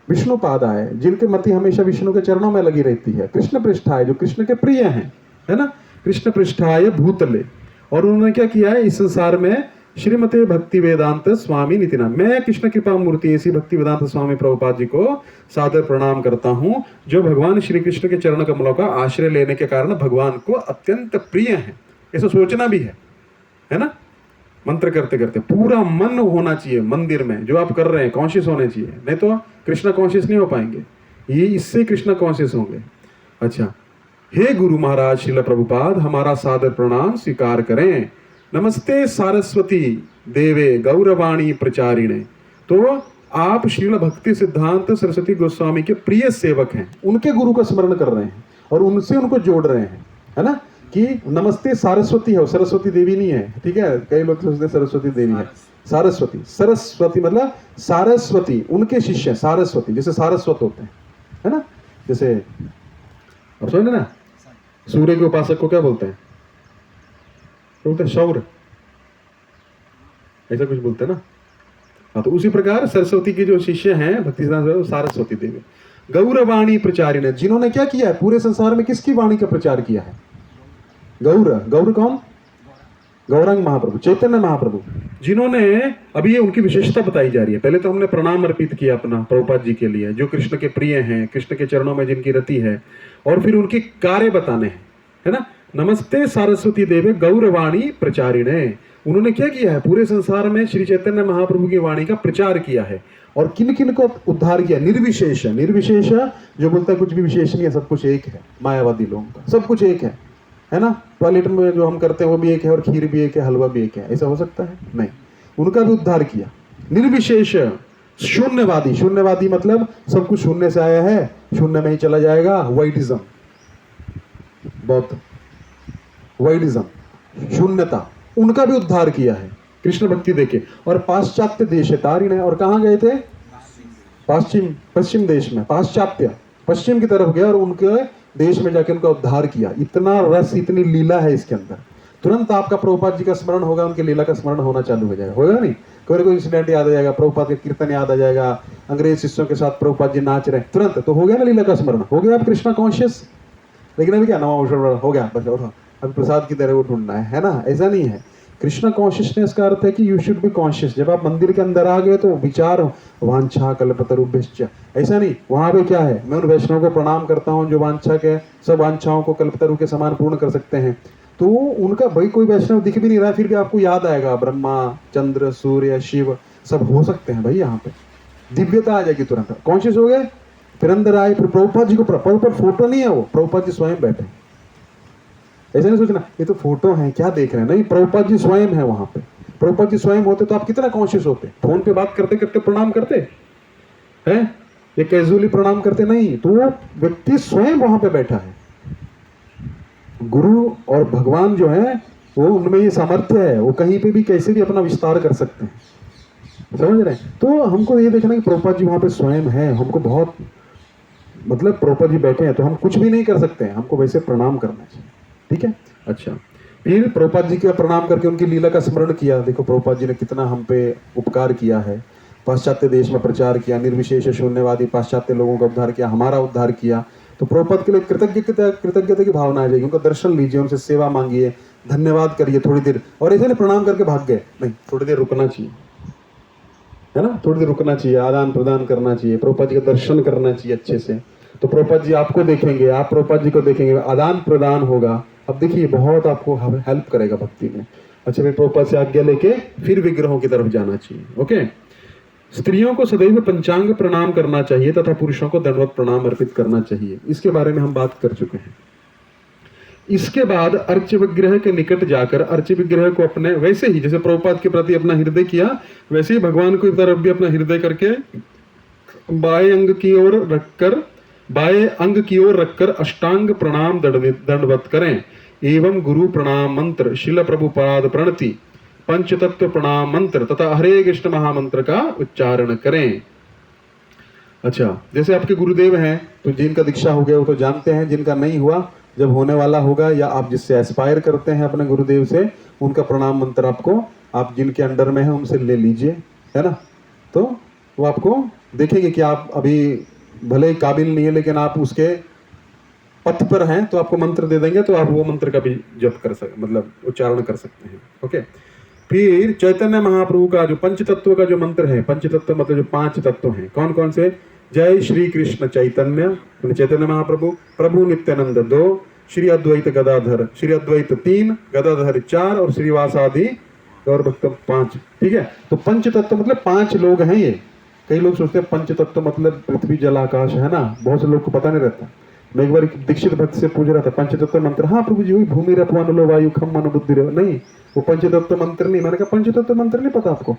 विष्णुपादाय, जिनके मति हमेशा विष्णु के चरणों में लगी रहती है। कृष्ण पृष्ठाय, जो कृष्ण के प्रिय हैं, है ना, कृष्ण पृष्ठाय भूतले। और उन्होंने क्या किया है इस संसार में, श्रीमते भक्ति वेदांत स्वामी नितिना, मैं कृष्ण कृपा मूर्ति ऐसी भक्ति वेदांत स्वामी प्रभुपाद जी को सादर प्रणाम करता हूं, जो भगवान श्री कृष्ण के चरण कमलों का आश्रय लेने के कारण भगवान को अत्यंत प्रिय है। ऐसा सोचना भी है ना। मंत्र करते करते पूरा मन होना चाहिए मंदिर में, जो आप कर रहे हैं कॉन्शियस होने चाहिए, नहीं तो कृष्ण कॉन्शियस नहीं हो पाएंगे, ये इससे कृष्ण कॉन्शियस होंगे। अच्छा, हे गुरु महाराज श्रील प्रभुपाद, हमारा सादर प्रणाम स्वीकार करें। नमस्ते सारस्वती देवे गौरवाणी प्रचारिणे। तो आप श्रील भक्ति सिद्धांत सरस्वती गोस्वामी के प्रिय सेवक हैं, उनके गुरु का स्मरण कर रहे हैं और उनसे उनको जोड़ रहे हैं, है ना, कि नमस्ते सारस्वती है, सरस्वती देवी नहीं है, ठीक है, कई लोग सोचते हैं सरस्वती देवी है, सारस्वती, सरस्वती मतलब सारस्वती, उनके शिष्य सारस्वती, जैसे सारस्वत होते हैं, है ना, जैसे अब समझे ना, सूर्य के उपासक को क्या बोलते हैं, बोलते हैं सौर, ऐसा कुछ बोलते हैं ना। हाँ, तो उसी प्रकार सरस्वती के जो शिष्य हैं भक्ति सिद्धांत सारस्वती देवी गौरवाणी प्रचारिणे, जिन्होंने क्या किया है पूरे संसार में, किसकी वाणी का प्रचार किया है, गौर कौन, गौरांग महाप्रभु, चैतन्य महाप्रभु, जिन्होंने, अभी ये उनकी विशेषता बताई जा रही है। पहले तो हमने प्रणाम अर्पित किया अपना प्रभुपाद जी के लिए, जो कृष्ण के प्रिय हैं, कृष्ण के चरणों में जिनकी रति है, और फिर उनके कार्य बताने हैं, है ना। नमस्ते सारस्वती देवे गौरवाणी प्रचारिणे, उन्होंने क्या किया है पूरे संसार में श्री चैतन्य महाप्रभु की वाणी का प्रचार किया है। और किन किन को उद्धार किया, निर्विशेष, निर्विशेष जो बोलता है कुछ भी विशेष नहीं है, सब कुछ एक है, मायावादी लोगों का सब कुछ एक है ना। टॉयलेट में जो हम करते हैं वो भी एक है, और खीर भी एक है, हलवा भी एक है, ऐसा हो सकता है नहीं, उनका भी उद्धार किया। निर्विशेष शून्यवादी, शून्यवादी मतलब सब कुछ शून्य से आया है, शून्य में ही चला जाएगा, वाइडिज्म, बौद्ध वाइडिज्म, शून्यता, उनका भी उद्धार किया है कृष्ण भक्ति देके। और पाश्चात्य देश है तारिण है, और कहाँ गए थे, पश्चिम देश में, पाश्चात्य पश्चिम की तरफ गए और उनके देश में जाके उनका उद्धार किया। इतना रस, इतनी लीला है इसके अंदर, तुरंत आपका प्रभुपाद जी का स्मरण होगा, उनकी लीला का स्मरण होना चालू हो जाएगा, होगा नहीं, कोई इंसिडेंट याद आ जाएगा, प्रभुपाद के कीर्तन याद आ जाएगा, अंग्रेज शिष्यों के साथ प्रभुपाद जी नाच रहे, तुरंत तो हो गया ना लीला का स्मरण, हो गया आप कृष्णा कॉन्शियस। लेकिन अभी क्या नवा हो गया, बस उठो, अभी प्रसाद की तरह वो ढूंढना है ना, ऐसा नहीं है। कृष्णा कॉन्शियसनेस का अर्थ है कि यू शुड बी कॉन्शियस। जब आप मंदिर के अंदर आ गए तो विचार वांछा कल्पतरुभ्यश्च, ऐसा नहीं, वहां पे क्या है, मैं उन वैष्णव को प्रणाम करता हूँ जो वांछा के सब वांछाओं को कल्पतरु के समान पूर्ण कर सकते हैं। तो उनका भाई कोई वैष्णव दिख भी नहीं रहा, फिर भी आपको याद आएगा ब्रह्मा, चंद्र, सूर्य, शिव सब हो सकते हैं भाई, यहाँ पे दिव्यता आ जाएगी तुरंत, कॉन्शियस हो गए, फिर अंदर आए, फिर प्रभुपाद जी को, प्रभुपाद फोटो नहीं है वो, प्रभुपाद जी स्वयं बैठे, ऐसा नहीं सोचना ये तो फोटो है क्या देख रहे हैं, नहीं, प्रभुपाद जी स्वयं है वहां पे। प्रभुपाद जी स्वयं होते तो आप कितना कॉन्शियस होते, फोन पे बात करते करते प्रणाम करते हैं, ये कैजुअली प्रणाम करते नहीं, तो वो व्यक्ति स्वयं वहां पे बैठा है। गुरु और भगवान जो है वो उनमें ये सामर्थ्य है, वो कहीं पे भी कैसे भी अपना विस्तार कर सकते हैं, समझ रहे हैं। तो हमको ये देखना कि प्रभुपाद जी वहां पे स्वयं है, हमको बहुत मतलब प्रभुपाद जी बैठे हैं तो हम कुछ भी नहीं कर सकते हैं, हमको वैसे प्रणाम करना चाहिए, ठीक है। अच्छा, फिर प्रभुपाद जी का प्रणाम करके उनकी लीला का स्मरण किया। देखो प्रभुपाद जी ने कितना हम पे उपकार किया है, पाश्चात्य देश में प्रचार किया, निर्विशेष शून्यवादी पाश्चात्य लोगों का उद्धार किया, हमारा उद्धार किया। तो प्रभुपाद के लिए कृतज्ञता की भावना आ जाएगी, उनका दर्शन लीजिए, उनसे सेवा मांगिए, धन्यवाद करिए थोड़ी देर, और ऐसे नहीं प्रणाम करके भाग गए, नहीं, थोड़ी देर रुकना चाहिए, है ना, थोड़ी देर रुकना चाहिए, आदान प्रदान करना चाहिए, प्रभुपाद जी का दर्शन करना चाहिए अच्छे से। तो प्रभुपाद जी आपको देखेंगे, आप प्रभुपाद जी को देखेंगे, आदान प्रदान होगा। अब देखिए बहुत आपको हेल्प करेगा भक्ति में। अच्छा, फिर प्रभुपाद से आज्ञा लेके फिर विग्रहों की तरफ जाना चाहिए। ओके, स्त्रियों को सदैव पंचांग प्रणाम करना चाहिए तथा पुरुषों को दंडवत प्रणाम अर्पित करना चाहिए, इसके बारे में हम बात कर चुके हैं। इसके बाद अर्च विग्रह के निकट जाकर अर्च विग्रह को अपने, वैसे ही जैसे प्रभुपाद के प्रति अपना हृदय किया, वैसे ही भगवान को तरफ भी अपना हृदय करके बाएं अंग की ओर रखकर अष्टांग प्रणाम दंडवत करें। एवं गुरु प्रणाम मंत्र, शिल प्रभुपाद प्रणति, पंचतत्व प्रणाम मंत्र तथा हरे कृष्ण महामंत्र का उच्चारण करें। अच्छा, जैसे आपके गुरुदेव हैं तो जिनका दीक्षा हो गया वो तो जानते हैं, जिनका नहीं हुआ, जब होने वाला होगा या आप जिससे एस्पायर करते हैं अपने गुरुदेव से, उनका प्रणाम मंत्र आपको, आप जिनके अंडर में हैं उनसे ले लीजिए, है ना। तो वो आपको देखेंगे कि आप अभी भले ही काबिल नहीं है लेकिन आप उसके पथ पर हैं, तो आपको मंत्र दे देंगे, तो आप वो मंत्र का भी जप कर सकते, मतलब उच्चारण कर सकते हैं। ओके। फिर चैतन्य महाप्रभु का जो पंचतत्व का जो मंत्र है, पंचतत्व मतलब जो 5 तत्व हैं, कौन कौन से? जय श्री कृष्ण चैतन्य, चैतन्य महाप्रभु, प्रभु नित्यानंद 2, श्री अद्वैत गदाधर, श्री अद्वैत 3, गदाधर 4 और श्रीवास आदि गौर भक्त 5। ठीक है, तो पंचतत्व मतलब 5 लोग हैं ये। कई लोग सोचते हैं पंचतत्व मतलब पृथ्वी जल आकाश, है ना, बहुत से लोग को पता नहीं रहता। मैं एक बार दीक्षित भक्त से पूछ रहा था पंचतत्व मंत्र, हाँ प्रभु जी वही भूमि रपवानुलो वायु खम मन बुद्धि नहीं, वो पंचतत्व मंत्र नहीं। मैंने कहा पंचतत्व मंत्र नहीं पता आपको?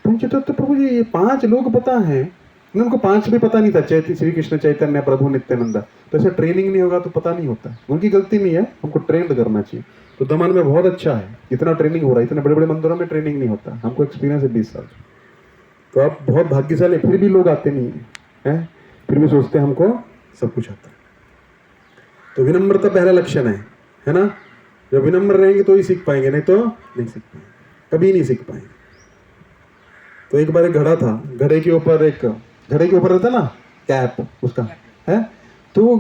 पंचतत्व प्रभु जी ये 5 लोग पता है, उनको 5 भी पता नहीं था, श्री कृष्ण चैतन्य प्रभु नित्यानंद। तो ऐसे ट्रेनिंग नहीं होगा तो पता नहीं होता, उनकी गलती नहीं है, हमको ट्रेंड करना चाहिए। तो दमन में बहुत अच्छा है, इतना ट्रेनिंग हो रहा है, इतने बड़े बड़े मंदिरों में ट्रेनिंग नहीं होता, हमको एक्सपीरियंस है 20 साल। तो आप बहुत भाग्यशाली, फिर भी लोग आते नहीं है, फिर भी सोचते हैं हमको सब कुछ आता है। तो विनम्रता पहला लक्षण है ना। जब विनम्र रहेंगे तो ही सीख पाएंगे, नहीं तो नहीं सीख पाएंगे, कभी नहीं सीख पाएंगे। तो एक बार एक घड़ा था, घड़े के ऊपर रहता ना कैप उसका है, तो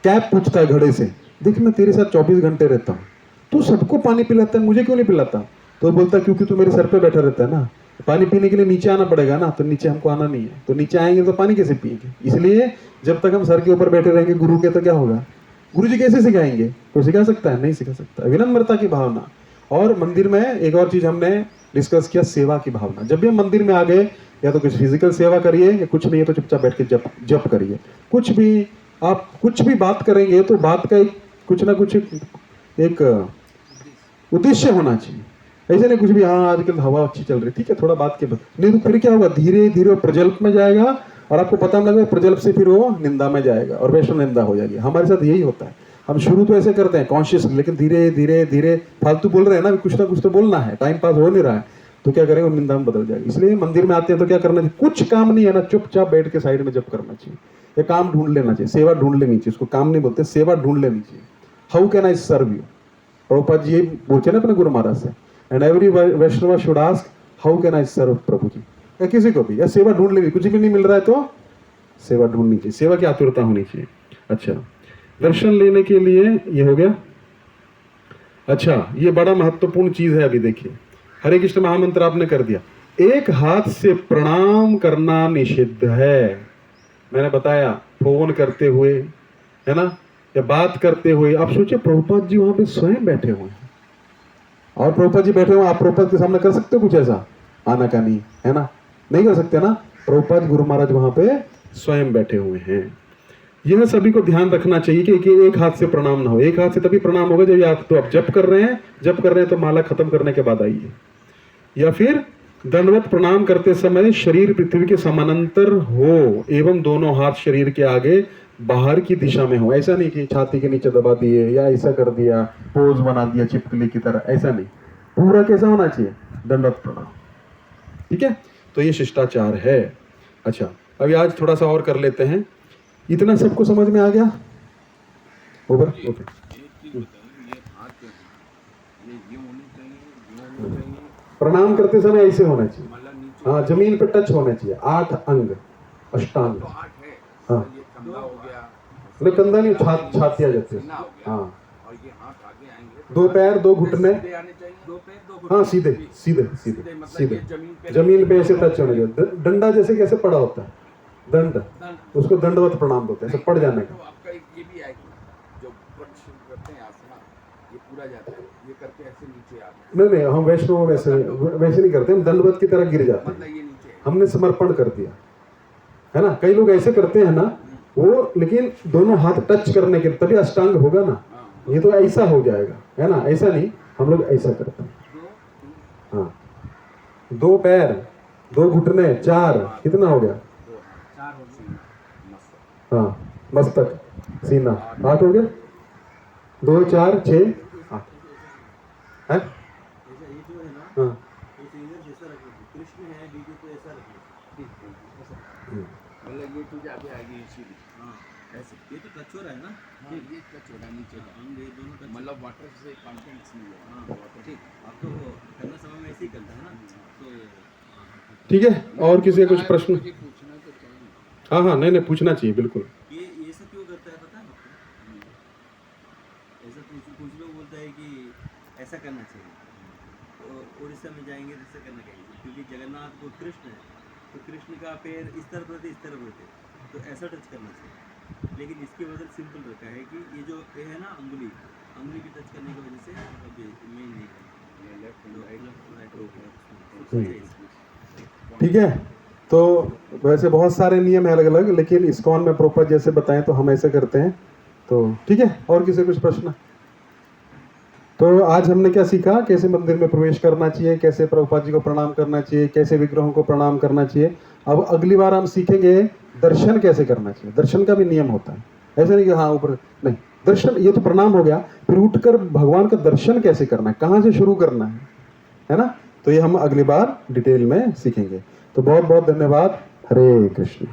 कैप पूछता है घड़े से, देख मैं तेरे साथ 24 घंटे रहता हूँ, तू सबको पानी पिलाता है, मुझे क्यों नहीं पिलाता? तो बोलता क्योंकि तू मेरे सर पे बैठा रहता है ना, पानी पीने के लिए नीचे आना पड़ेगा ना, तो नीचे हमको आना नहीं है, तो नीचे आएंगे तो पानी कैसे पिएंगे? इसलिए जब तक हम सर के ऊपर बैठे रहेंगे गुरु के, तो क्या होगा? गुरु जी कैसे सिखाएंगे? कोई सिखा सकता है? नहीं सिखा सकता। विनम्रता की भावना। और मंदिर में एक और चीज हमने डिस्कस किया, सेवा की भावना। जब भी हम मंदिर में आ गए, या तो कुछ फिजिकल सेवा करिए या कुछ नहीं है तो चुपचाप बैठ के जप करिए। कुछ भी आप कुछ भी बात करेंगे तो बात का कुछ ना कुछ एक उद्देश्य होना चाहिए। ऐसे नहीं कुछ भी, हाँ आजकल हवा अच्छी चल रही, ठीक है थोड़ा बात के बाद, नहीं तो फिर क्या होगा, धीरे धीरे प्रजल्प में जाएगा और आपको पता नहीं लगेगा, प्रजल्प से फिर वो निंदा में जाएगा और वैष्णव निंदा हो जाएगी। हमारे साथ यही होता है, हम शुरू तो ऐसे करते हैं कॉन्शियसली, लेकिन धीरे धीरे धीरे फालतू बोल रहे हैं ना कुछ तो बोलना है, टाइम पास हो नहीं रहा है, तो क्या करेंगे, निंदा में बदल जाएगी। इसलिए मंदिर में आते हैं तो क्या करना चाहिए, कुछ काम नहीं है ना, चुपचाप बैठ के साइड में जप करना चाहिए, या काम ढूंढ लेना चाहिए, सेवा ढूंढ लेनी चाहिए, उसको काम नहीं बोलते, सेवा ढूंढ लेनी चाहिए। How can I serve you, Prabhupada ji ये बोलते ना अपने गुरु महाराज से, and every Vaishnava should ask how can I serve Prabhu ji, या किसी को भी, या सेवा ढूंढ लेनी, कुछ भी नहीं मिल रहा है तो सेवा ढूंढनी चाहिए, सेवा की आतुरता होनी चाहिए। अच्छा, दर्शन लेने के लिए ये हो गया। अच्छा, ये बड़ा महत्वपूर्ण चीज है, अभी देखिए, हरे कृष्ण महामंत्र आपने कर दिया, एक हाथ से प्रणाम करना निषिद्ध है। मैंने बताया फोन करते हुए, है ना, या बात करते हुए। आप सोचिए प्रभुपाद जी वहां पे स्वयं बैठे हुए हैं, और प्रभुपाद जी बैठे हुए, आप प्रभुपाद के सामने कर सकते हो कुछ ऐसा आनाकानी, है ना, नहीं कर सकते ना। प्रभुपाद गुरु महाराज वहां पे स्वयं बैठे हुए हैं। यह सभी को ध्यान रखना चाहिए कि एक हाथ से प्रणाम ना हो। एक हाथ से तभी प्रणाम होगा जब आप जप कर रहे हैं तो माला खत्म करने के बाद आइए, या फिर दंडवत प्रणाम करते समय शरीर पृथ्वी के समानांतर हो एवं दोनों हाथ शरीर के आगे बाहर की दिशा में हो। ऐसा नहीं कि छाती के नीचे दबा दिए या ऐसा कर दिया, पोज बना दिया चिपकली की तरह, ऐसा नहीं, पूरा कैसा होना चाहिए, दंडवत प्रणाम। ठीक है, तो ये शिष्टाचार है। अच्छा, अभी आज थोड़ा सा और कर लेते हैं। इतना सबको समझ में आ गया? ओके। ये हाथ ये होनी चाहिए, प्रणाम करते समय ऐसे होना चाहिए, मतलब नीचे, हाँ जमीन पे टच होना चाहिए। 8 अंग अष्टांग, तो 8 है, हाँ ये कंधा हो गया, नहीं कंधा नहीं, छाती आ जाती है, सीना हो गया, हाँ, और ये हाथ आगे आएंगे, 2 पैर 2 घुटने, सीधे आने चाहिए, 2 पैर 2 घुटने, हाँ सीधे सीधे सीधे मतलब सीधे, ये जमीन पे ऐसे टच होने चाहिए। डंडा जैसे कैसे पड़ा होता है, दंड, उसको दंडवत प्रणाम बोलते हैं, ऐसे पड़ जाने तो का। आपका ये भी है कि जो वृक्ष करते हैं आसना, ये पूरा जाता है, ये करके ऐसे नीचे आता है, नहीं हम वैष्णव वैसे नहीं करते, हम दंडवत की तरह गिर जाते मतलब हैं, ये नीचे है। हमने समर्पण कर दिया, है ना। कई लोग ऐसे करते हैं ना वो, लेकिन दोनों हाथ टच करने के तभी अष्टांग होगा ना, ये तो ऐसा हो जाएगा, है ना, ऐसा नहीं, हम लोग ऐसा करते हैं, हाँ 2 पैर 2 घुटने 4, कितना हो गया, 4 हो सीना, मस्तक, हाँ मस्तक सीना 8 हो गया, 2 4 6 है? ऐसा ये जो है ना, हाँ ये तो इधर जैसा रखना चाहिए। कृष्ण है बीच तो ऐसा रखना चाहिए। ऐसा। मतलब ये तुझे अभी आगे इसीलिए हाँ ऐसे। ये तो टच हो रहा है ना। हाँ, ये टच हो रहा है नीचे का अंग ये दोनों टच। मतलब वाटर से कंटेंट्स नहीं है हाँ ठीक। अब तो वो करना समय में ऐसे ही करता है ना, तो ठीक है, और किसी का कुछ प्रश्न? मुझे पूछना तो चाहिए। हाँ हाँ, नहीं नहीं, पूछना चाहिए बिल्कुल। ये सब क्यों करता है पता है आपको? ऐसा कुछ लोग बोलता है कि ऐसा करना चाहिए, उड़ीसा में जाएंगे तो ऐसा करना चाहिए, क्योंकि जगन्नाथ को कृष्ण है, तो कृष्ण का पैर इस तरफ रहते इस तरफ रहते, तो ऐसा टच करना चाहिए। लेकिन इसके बदल सिंपल रखा है कि ये जो ये है ना अंगुली की टच करने की वजह से मेन नहीं है, लेफ्ट एंड राइट ठीक है, तो वैसे बहुत सारे नियम है अलग अलग, लेकिन इस्कॉन में प्रॉपर जैसे बताएं तो हम ऐसे करते हैं। तो ठीक है, और किसी कुछ प्रश्न? तो आज हमने क्या सीखा, कैसे मंदिर में प्रवेश करना चाहिए, कैसे प्रभुपाद जी को प्रणाम करना चाहिए, कैसे विग्रहों को प्रणाम करना चाहिए। अब अगली बार हम सीखेंगे दर्शन कैसे करना चाहिए। दर्शन का भी नियम होता है, ऐसा नहीं कि हाँ ऊपर नहीं। दर्शन ये तो प्रणाम हो गया, फिर उठकर भगवान का दर्शन कैसे करना है, कहाँ से शुरू करना है ना। तो ये हम अगली बार डिटेल में सीखेंगे। तो बहुत बहुत धन्यवाद। हरे कृष्ण।